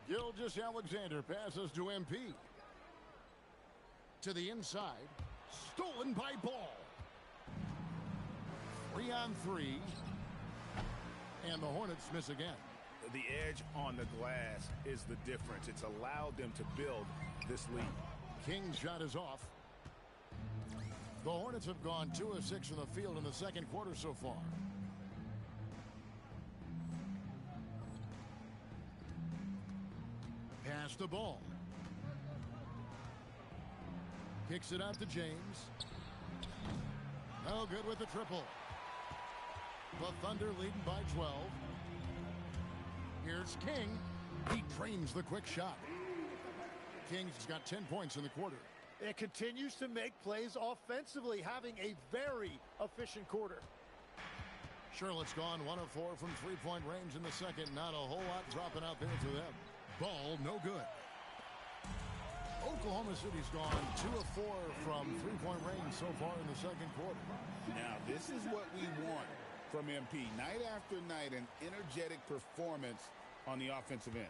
Gilgeous-Alexander passes to MP. To the inside. Stolen by Ball. 3-on-3. And the Hornets miss again. The edge on the glass is the difference. It's allowed them to build this lead. King's shot is off. The Hornets have gone 2 of 6 from the field in the second quarter so far. Pass the ball. Kicks it out to James. No good with the triple. The Thunder leading by 12. Here's King. He trains the quick shot. King's got 10 points in the quarter. It continues to make plays offensively, having a very efficient quarter. Charlotte's gone 1 of 4 from three-point range in the second. Not a whole lot dropping out there to them. Ball, no good. Oklahoma City's gone 2 of 4 from three-point range so far in the second quarter. Now, this is what we want from MP. Night after night, an energetic performance on the offensive end.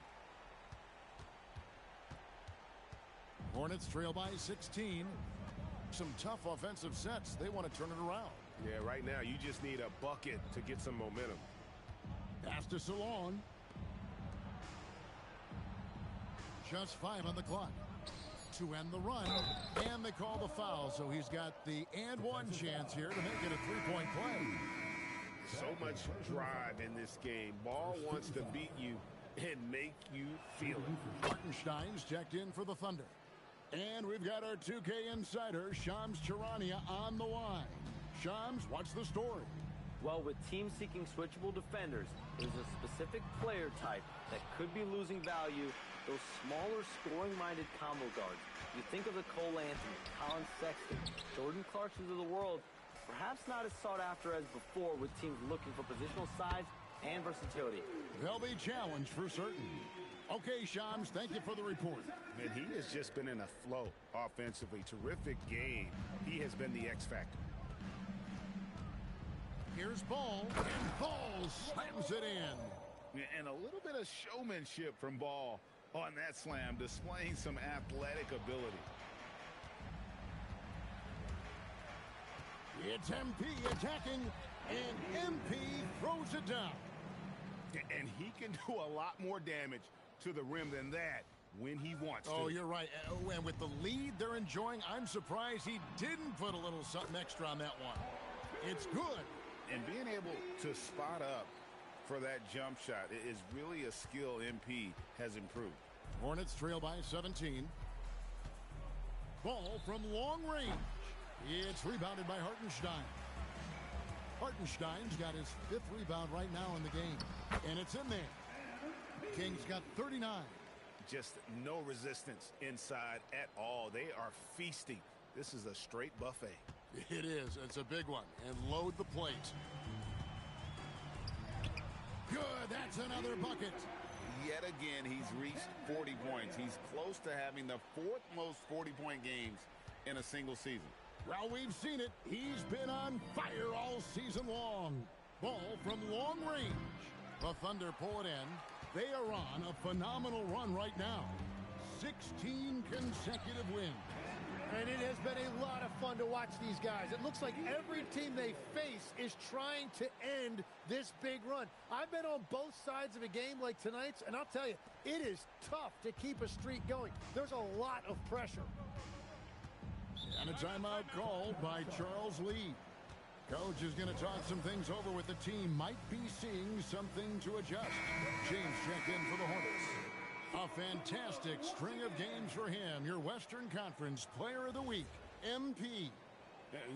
Hornets trail by 16. Some tough offensive sets. They want to turn it around. Yeah, right now you just need a bucket to get some momentum. Pass to Salon. Just 5 on the clock to end the run, and they call the foul, so he's got the and one chance here to make it a three-point play. So much drive in this game. Ball wants to beat you and make you feel it. Hartenstein's checked in for the Thunder. And we've got our 2K insider, Shams Charania, on the line. Shams, what's the story? Well, with teams seeking switchable defenders, there's a specific player type that could be losing value, those smaller scoring-minded combo guards. You think of the Cole Anthony, Colin Sexton, Jordan Clarksons of the world, perhaps not as sought after as before with teams looking for positional size and versatility. They'll be challenged for certain. Okay, Shams, thank you for the report. And he has just been in a flow offensively. Terrific game. He has been the X factor. Here's Ball, and Ball slams it in. And a little bit of showmanship from Ball on that slam, displaying some athletic ability. It's MP attacking, and MP throws it down. And he can do a lot more damage to the rim than that when he wants to. Oh, you're right. And with the lead they're enjoying, I'm surprised he didn't put a little something extra on that one. It's good. And being able to spot up for that jump shot is really a skill MP has improved. Hornets trail by 17. Ball from long range. It's rebounded by Hartenstein. Hartenstein's got his 5th rebound right now in the game. And it's in there. Kings got 39. Just no resistance inside at all. They are feasting. This is a straight buffet. It is. It's a big one. And load the plate. Good. That's another bucket. Yet again, he's reached 40 points. He's close to having the 4th most 40-point games in a single season. Well, we've seen it. He's been on fire all season long. Ball from long range. The Thunder pull it in. They are on a phenomenal run right now. 16 consecutive wins. And it has been a lot of fun to watch these guys. It looks like every team they face is trying to end this big run. I've been on both sides of a game like tonight's, and I'll tell you, it is tough to keep a streak going. There's a lot of pressure. And a timeout called by Charles Lee. Coach is going to talk some things over with the team. Might be seeing something to adjust. James checked in for the Hornets. A fantastic string of games for him. Your Western Conference Player of the Week, MP.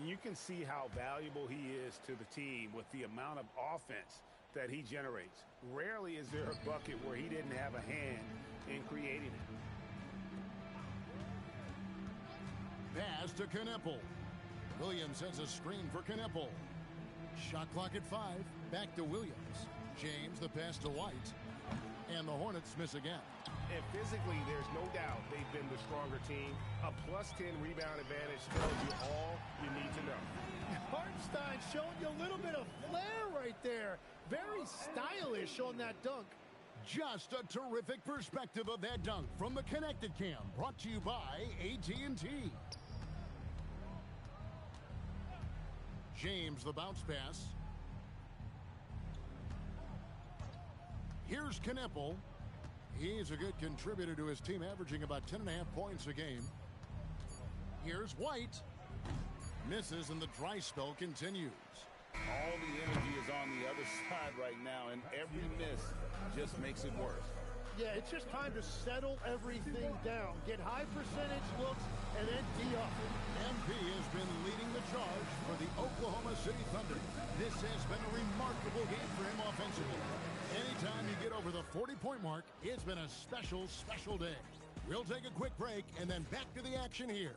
You can see how valuable he is to the team with the amount of offense that he generates. Rarely is there a bucket where he didn't have a hand in creating it. Pass to Kneppel. Williams sends a screen for Kneppel. Shot clock at 5. Back to Williams. James, the pass to White. And the Hornets miss again. And physically, there's no doubt they've been the stronger team. A +10 rebound advantage tells you all you need to know. Hartenstein showing you a little bit of flair right there. Very stylish on that dunk. Just a terrific perspective of that dunk from the Connected Cam. Brought to you by AT&T. James, the bounce pass. Here's Kneppel. He's a good contributor to his team, averaging about 10.5 points a game. Here's White. Misses, and the dry spell continues. All the energy is on the other side right now, and every miss just makes it worse. Yeah, it's just time to settle everything down. Get high percentage looks and then D-up. MP has been leading the charge for the Oklahoma City Thunder. This has been a remarkable game for him offensively. Anytime you get over the 40-point mark, it's been a special, special day. We'll take a quick break and then back to the action here.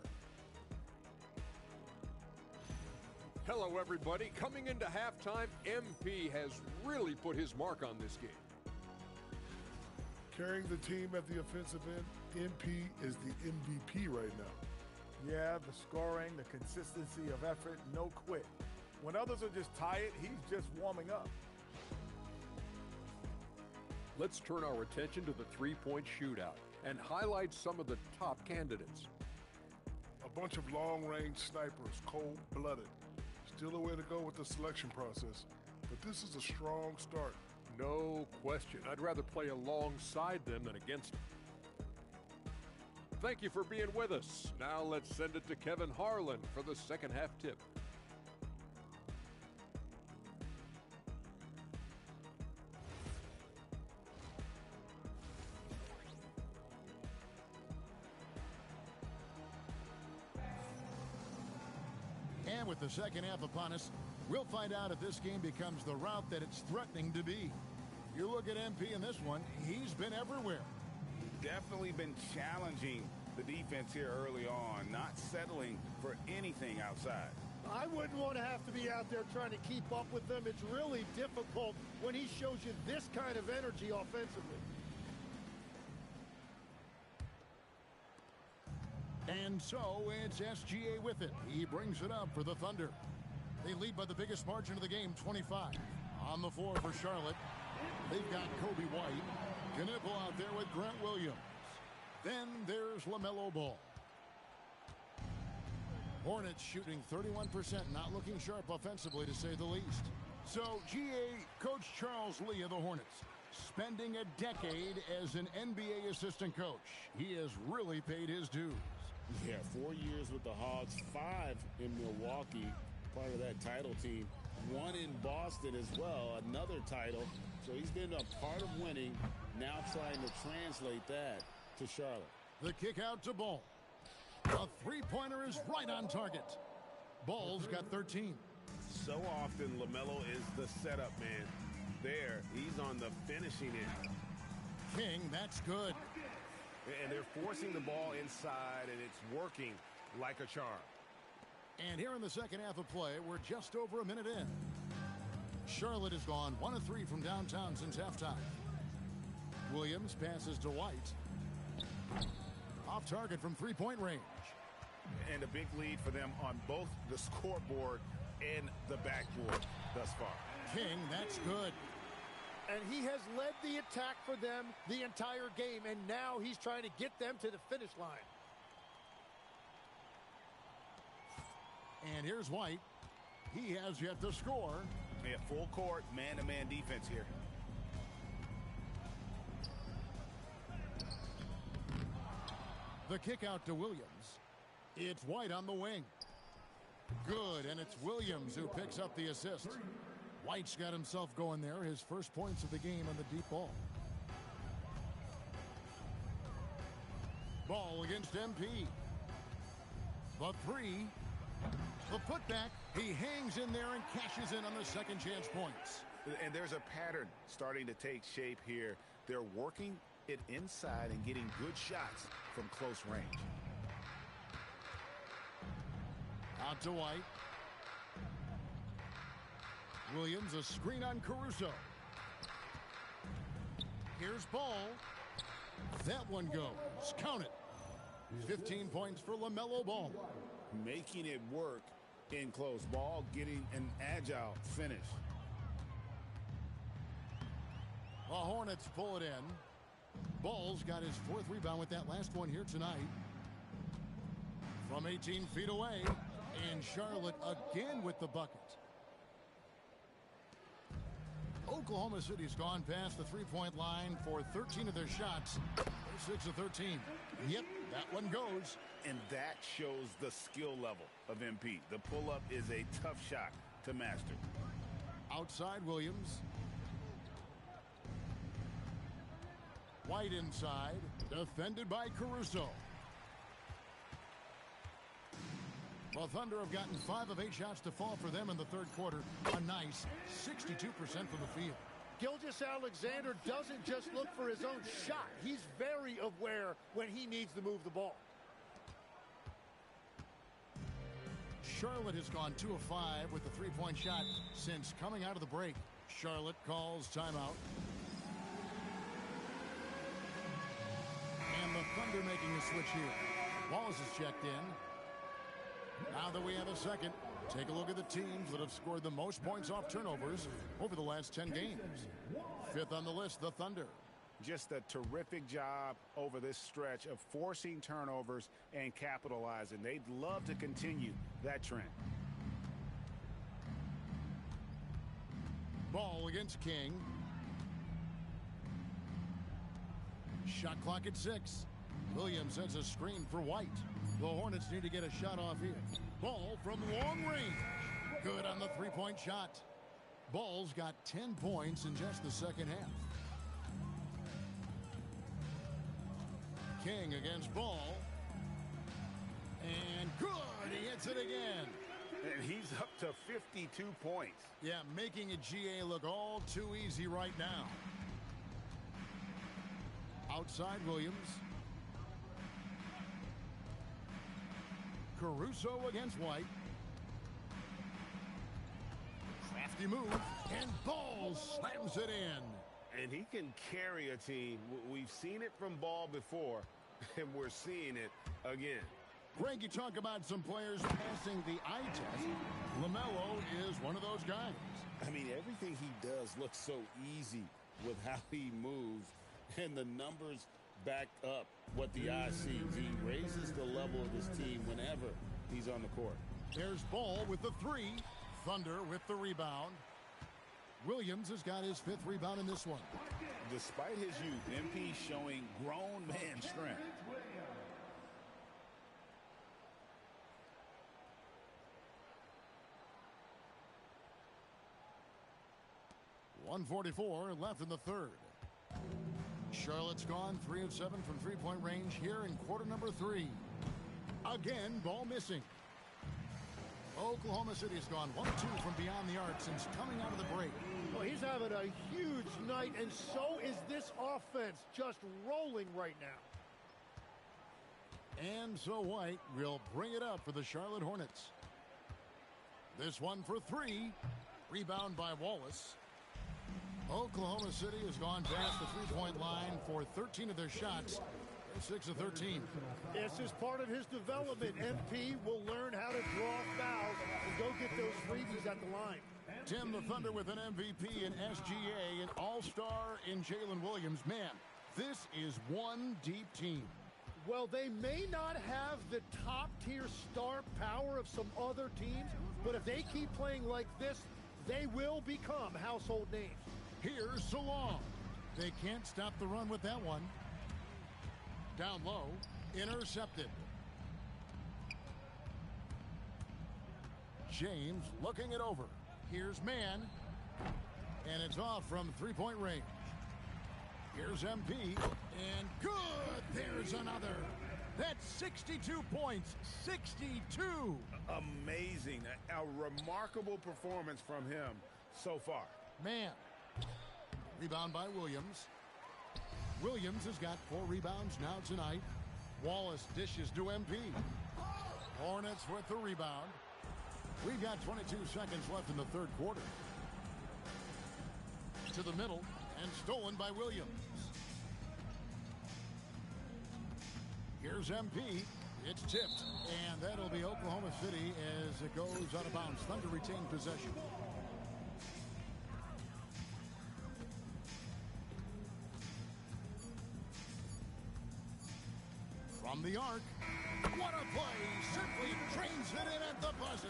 Hello, everybody. Coming into halftime, MP has really put his mark on this game. Carrying the team at the offensive end, MP is the MVP right now. Yeah, the scoring, the consistency of effort, no quit. When others are just tired, he's just warming up. Let's turn our attention to the three-point shootout and highlight some of the top candidates. A bunch of long-range snipers, cold-blooded. Still a way to go with the selection process, but this is a strong start. No question. I'd rather play alongside them than against them. Thank you for being with us. Now let's send it to Kevin Harlan for the second half tip. And with the second half upon us, we'll find out if this game becomes the route that it's threatening to be. You look at MP in this one, he's been everywhere. Definitely been challenging the defense here early on, not settling for anything outside. I wouldn't want to have to be out there trying to keep up with them. It's really difficult when he shows you this kind of energy offensively. And so it's SGA with it. He brings it up for the Thunder. They lead by the biggest margin of the game, 25. On the floor for Charlotte, they've got Kobe White. Kneppel out there with Grant Williams. Then there's LaMelo Ball. Hornets shooting 31%, not looking sharp offensively to say the least. So, Coach Charles Lee of the Hornets, spending a decade as an NBA assistant coach. He has really paid his dues. Yeah, 4 years with the Hogs, 5 in Milwaukee, part of that title team. 1 in Boston as well, another title. So he's been a part of winning, now trying to translate that to Charlotte. The kick out to Ball. A three-pointer is right on target. Ball's got 13. So often, LaMelo is the setup man. There, he's on the finishing end. King, that's good. And they're forcing the ball inside, and it's working like a charm. And here in the second half of play, we're just over a minute in. Charlotte has gone 1 of 3 from downtown since halftime. Williams passes to White. Off target from three-point range. And a big lead for them on both the scoreboard and the backboard thus far. King, that's good. And he has led the attack for them the entire game, and now he's trying to get them to the finish line. And here's White. He has yet to score. Yeah, full court, man-to-man defense here. The kick out to Williams. It's White on the wing. Good, and it's Williams who picks up the assist. White's got himself going there, his first points of the game on the deep ball. Ball against MP. The three. The putback. He hangs in there and cashes in on the second chance points. And there's a pattern starting to take shape here. They're working it inside and getting good shots from close range. Out to White. Williams, a screen on Caruso. Here's Ball. That one goes. Count it. 15 points for LaMelo Ball. Making it work in close. Ball getting an agile finish. The Hornets pull it in. Ball's got his 4th rebound with that last one here tonight. From 18 feet away. And Charlotte again with the bucket. Oklahoma City's gone past the three-point line for 13 of their shots. 6 of 13. Yep, that one goes. And that shows the skill level of MP. The pull-up is a tough shot to master. Outside Williams. White inside. Defended by Caruso. The Thunder have gotten 5 of 8 shots to fall for them in the third quarter. A nice 62% from the field. Gilgeous-Alexander doesn't just look for his own shot. He's very aware when he needs to move the ball. Charlotte has gone 2 of 5 with the three-point shot since coming out of the break. Charlotte calls timeout. And the Thunder making a switch here. Wallace is checked in. Now that we have a second, take a look at the teams that have scored the most points off turnovers over the last 10 games. 5th on the list, the Thunder. Just a terrific job over this stretch of forcing turnovers and capitalizing. They'd love to continue that trend. Ball against King. Shot clock at 6. Williams sends a screen for White. The Hornets need to get a shot off here. Ball from long range. Good on the three-point shot. Ball's got 10 points in just the second half. King against Ball. And good. He hits it again. And he's up to 52 points. Yeah, making a GA look all too easy right now. Outside Williams. Caruso against White. Crafty move. And Ball slams it in. And he can carry a team. We've seen it from Ball before, and we're seeing it again. Greg, you talk about some players passing the eye test. LaMelo is one of those guys. I mean, everything he does looks so easy with how he moves, and the numbers back up what the eye sees. He raises the level of his team whenever he's on the court. There's Ball with the 3. Thunder with the rebound. Williams has got his 5th rebound in this one. Despite his youth, MP showing grown man strength. .144 left in the third. Charlotte's gone 3 of 7 from three-point range here in quarter number 3. Again, Ball missing. Oklahoma City has gone 1-2 from beyond the arc since coming out of the break. Well, he's having a huge night, and so is this offense, just rolling right now. And so White will bring it up for the Charlotte Hornets. This one for three. Rebound by Wallace. Oklahoma City has gone past the three-point line for 13 of their shots. 6 of 13. This is part of his development. MP will learn how to draw fouls and go get those freebies at the line. Tim, the Thunder with an MVP in SGA, an all-star in Jalen Williams. Man, this is one deep team. Well, they may not have the top-tier star power of some other teams, but if they keep playing like this, they will become household names. Here's Salong. They can't stop the run with that one. Down low, intercepted. James looking it over. Here's Mann, and it's off from three-point range. Here's MP, and good! There's another. That's 62 points. 62! Amazing. A remarkable performance from him so far. Mann. Rebound by Williams. Williams has got 4 rebounds now tonight. Wallace dishes to MP. Hornets with the rebound. We've got 22 seconds left in the third quarter. To the middle and stolen by Williams. Here's MP. It's tipped, and that'll be Oklahoma City as it goes out of bounds. Thunder retain possession. From the arc. What a play! Simply trains it in at the buzzer.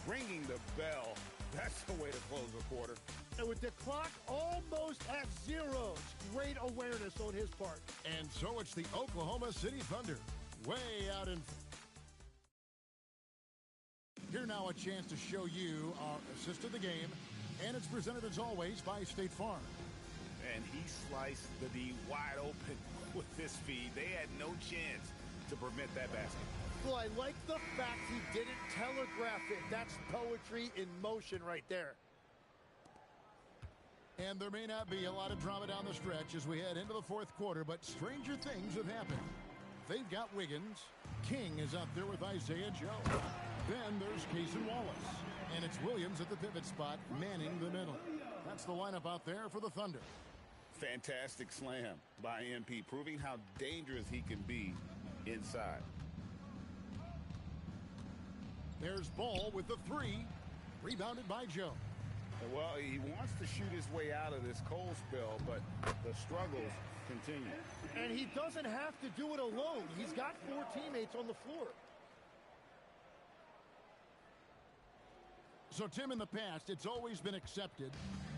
Ringing the bell. That's the way to close a quarter. And with the clock almost at 0, great awareness on his part. And so it's the Oklahoma City Thunder. Way out in. Here now a chance to show you our assist of the game. And it's presented as always by State Farm. And he sliced the D wide open with this feed. They had no chance to prevent that basket. Well, I like the fact he didn't telegraph it. That's poetry in motion right there. And there may not be a lot of drama down the stretch as we head into the fourth quarter, but stranger things have happened. They've got Wiggins. King is out there with Isaiah Joe. Then there's Cason Wallace. And it's Williams at the pivot spot, manning the middle. That's the lineup out there for the Thunder. Fantastic slam by MP, proving how dangerous he can be inside. There's Ball with the 3, rebounded by Joe. Well, he wants to shoot his way out of this cold spell, but the struggles continue. And he doesn't have to do it alone. He's got 4 teammates on the floor. So, Tim, in the past, it's always been accepted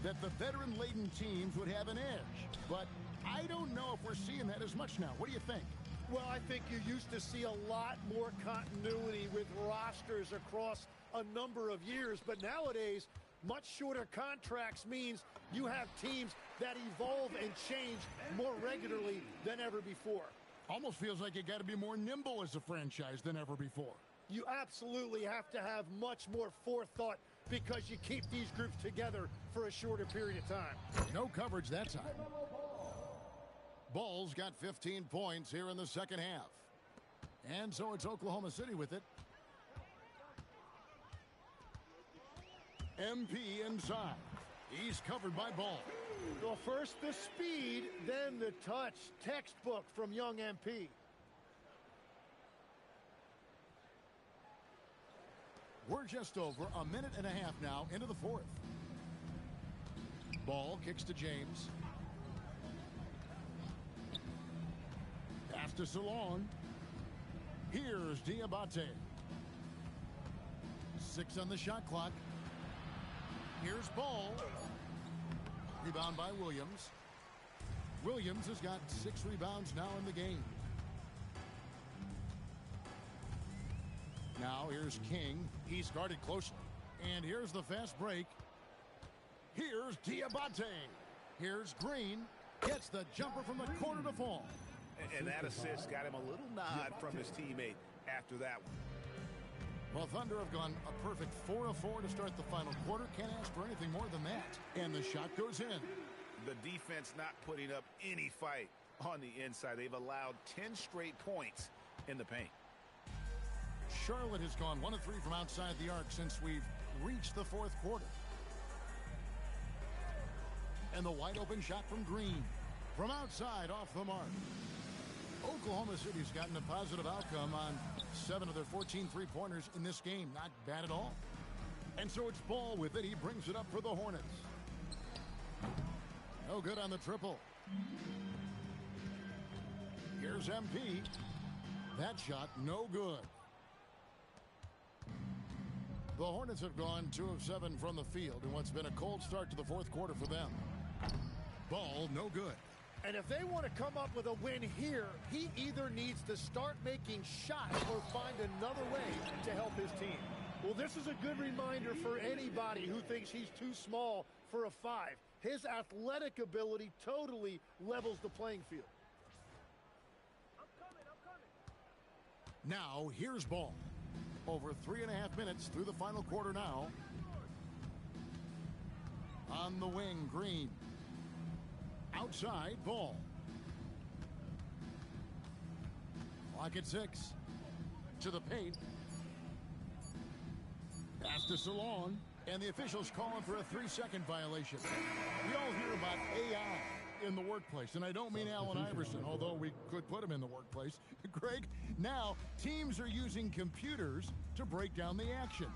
that the veteran-laden teams would have an edge. But I don't know if we're seeing that as much now. What do you think? Well, I think you used to see a lot more continuity with rosters across a number of years. But nowadays, much shorter contracts means you have teams that evolve and change more regularly than ever before. Almost feels like you got to be more nimble as a franchise than ever before. You absolutely have to have much more forethought because you keep these groups together for a shorter period of time. No coverage that time. Ball's got 15 points here in the second half. And so it's Oklahoma City with it. MP inside. He's covered by Ball. Well, first the speed, then the touch. Textbook from young MP. We're just over a minute and a half now into the fourth. Ball kicks to James. Pass to Salong. Here's Diabate. 6 on the shot clock. Here's Ball. Rebound by Williams. Williams has got 6 rebounds now in the game. Now here's King. He's guarded closely. And here's the fast break. Here's Diabate. Here's Green. Gets the jumper from the corner to fall. And that assist got him a little nod from his teammate after that one. Well, Thunder have gone a perfect 4 of 4 to start the final quarter. Can't ask for anything more than that. And the shot goes in. The defense not putting up any fight on the inside. They've allowed 10 straight points in the paint. Charlotte has gone 1 of 3 from outside the arc since we've reached the fourth quarter. And the wide open shot from Green. From outside, off the mark. Oklahoma City's gotten a positive outcome on 7 of their 14 three-pointers in this game. Not bad at all. And so it's Ball with it. He brings it up for the Hornets. No good on the triple. Here's MP. That shot, no good. The Hornets have gone 2 of 7 from the field in what's been a cold start to the fourth quarter for them. Ball, no good. And if they want to come up with a win here, he either needs to start making shots or find another way to help his team. Well, this is a good reminder for anybody who thinks he's too small for a 5. His athletic ability totally levels the playing field. Now, here's Ball. Over 3.5 minutes through the final quarter now. On the wing, Green. Outside, Ball. Clock at 6. To the paint. Pass to Salon. And the officials calling for a 3-second violation. We all hear about AI in the workplace. And I don't mean Allen Iverson, although we could put him in the workplace. Greg, now teams are using computers to break down the action.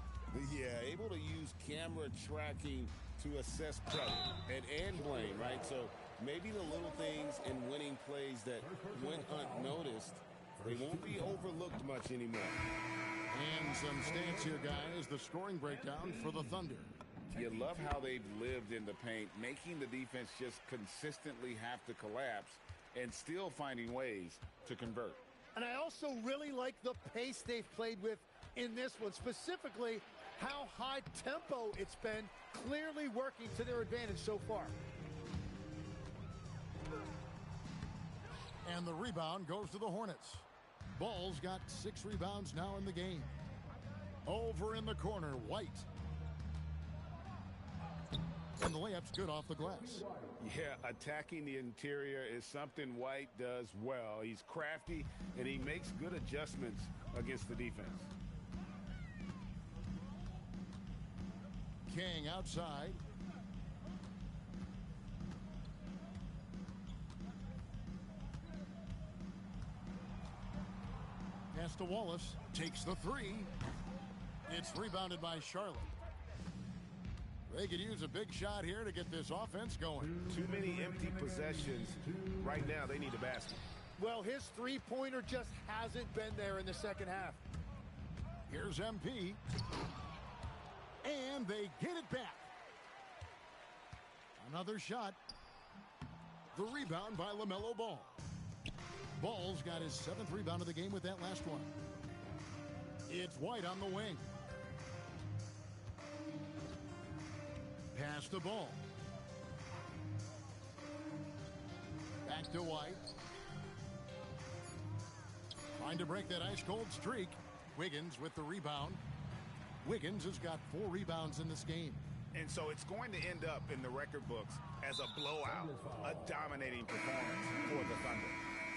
Yeah, able to use camera tracking to assess credit and blame, right? So maybe the little things in winning plays that went unnoticed, they won't be overlooked much anymore. And some stats here, guys. The scoring breakdown for the Thunder. You love how they've lived in the paint, making the defense just consistently have to collapse and still finding ways to convert. And I also really like the pace they've played with in this one, specifically how high tempo it's been, clearly working to their advantage so far. And the rebound goes to the Hornets. Ball's got 6 rebounds now in the game. Over in the corner, White. And the layup's good off the glass. Yeah, attacking the interior is something White does well. He's crafty, and he makes good adjustments against the defense. King outside. Pass to Wallace. Takes the 3. It's rebounded by Charlotte. They could use a big shot here to get this offense going. Too many empty possessions. Right now, they need a basket. Well, his three-pointer just hasn't been there in the second half. Here's MP. And they get it back. Another shot. The rebound by LaMelo Ball. Ball's got his 7th rebound of the game with that last one. It's White on the wing. Pass the Ball. Back to White. Trying to break that ice-cold streak. Wiggins with the rebound. Wiggins has got 4 rebounds in this game. And so it's going to end up in the record books as a blowout, a dominating performance for the Thunder.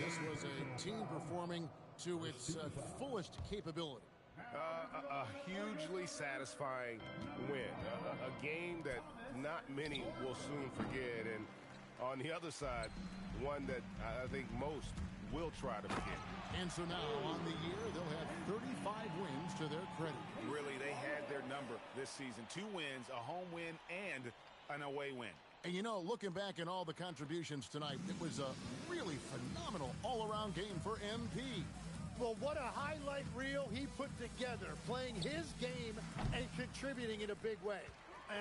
This was a team performing to its fullest capability. A hugely satisfying win. A game that not many will soon forget. And on the other side, one that I think most will try to forget. And so now on the year, they'll have 35 wins to their credit. Really, they had their number this season. 2 wins, a home win, and an away win. And you know, looking back at all the contributions tonight, it was a really phenomenal all-around game for MP. Well, what a highlight reel he put together, playing his game and contributing in a big way.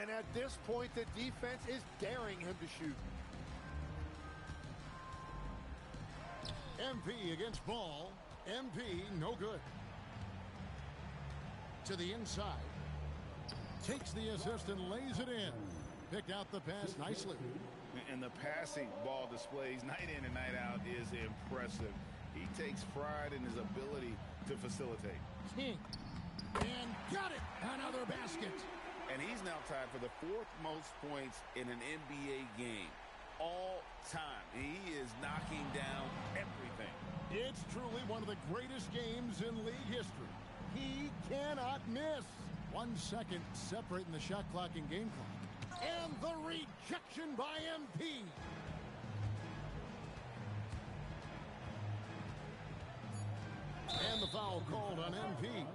And at this point, the defense is daring him to shoot. MP against Ball. MP, no good. To the inside. Takes the assist and lays it in. Picked out the pass nicely. And the passing Ball displays night in and night out is impressive. He takes pride in his ability to facilitate. King. And got it! Another basket. And he's now tied for the 4th most points in an NBA game all time. He is knocking down everything. It's truly one of the greatest games in league history. He cannot miss. 1 second separating the shot clock and game clock. And the rejection by MP. And the foul called on MP.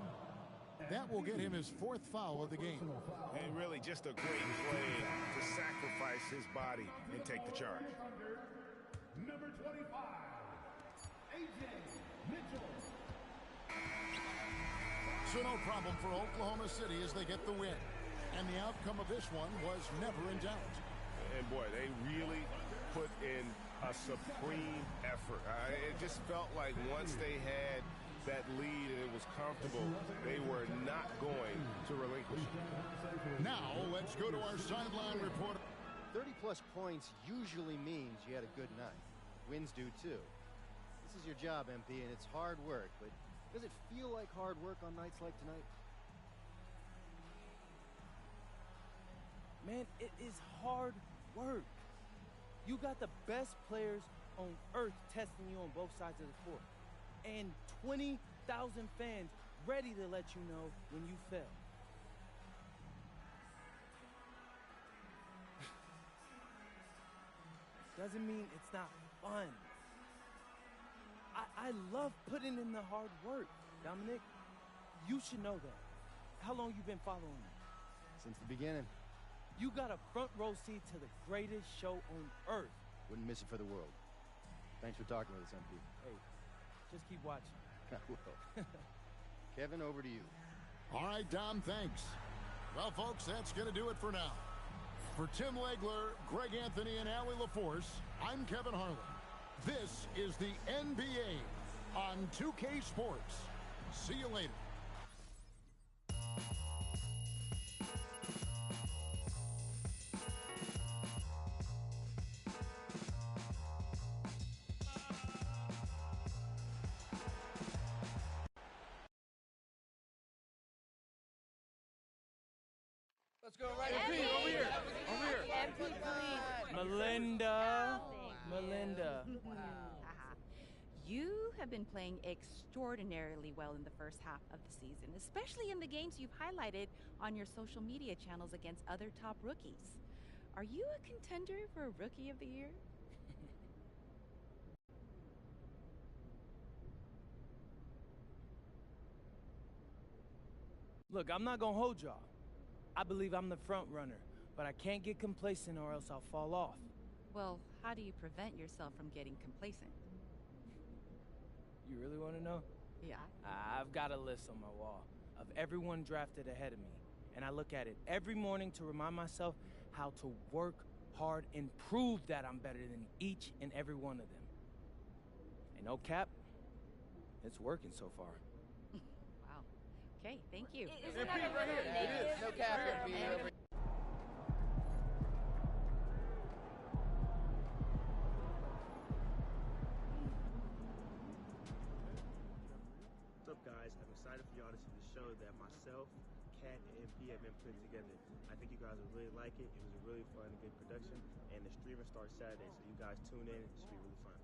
That will get him his 4th foul of the game. And really just a great play to sacrifice his body and take the charge. Number 25, A.J. Mitchell. So no problem for Oklahoma City as they get the win. And the outcome of this one was never in doubt. And boy, they really put in a supreme effort. It just felt like once they had that lead and it was comfortable, they were not going to relinquish it. Now let's go to our sideline report. 30-plus points usually means you had a good night. Wins do too. This is your job, MP, and it's hard work, but does it feel like hard work on nights like tonight? Man, it is hard work. You got the best players on earth testing you on both sides of the court. And 20,000 fans ready to let you know when you fail. Doesn't mean it's not fun. I love putting in the hard work, Dominic. You should know that. How long you been following me? Since the beginning. You got a front row seat to the greatest show on earth. Wouldn't miss it for the world. Thanks for talking with us, MP. Hey, just keep watching. I will. Kevin, over to you. All right, Dom, thanks. Well, folks, that's going to do it for now. For Tim Legler, Greg Anthony, and Allie LaForce, I'm Kevin Harlan. This is the NBA on 2K Sports. See you later. Let's go right MP, over here. Over here. MP, please. Melinda. Melinda. You have been playing extraordinarily well in the first half of the season, especially in the games you've highlighted on your social media channels against other top rookies. Are you a contender for Rookie of the Year? Look, I'm not going to hold y'all. I believe I'm the front runner, but I can't get complacent or else I'll fall off. Well, how do you prevent yourself from getting complacent? You really want to know? Yeah. I've got a list on my wall of everyone drafted ahead of me, and I look at it every morning to remind myself how to work hard and prove that I'm better than each and every one of them. And no cap, it's working so far. Wow. Okay, thank you. Isn't that a little negative? No cap, MP. What's up, guys? I'm excited for y'all to see the show that myself, Kat, and MP have been putting together. I think you guys will really like it. It was a really fun and good production, and the streaming starts Saturday, so you guys tune in. It should be really fun.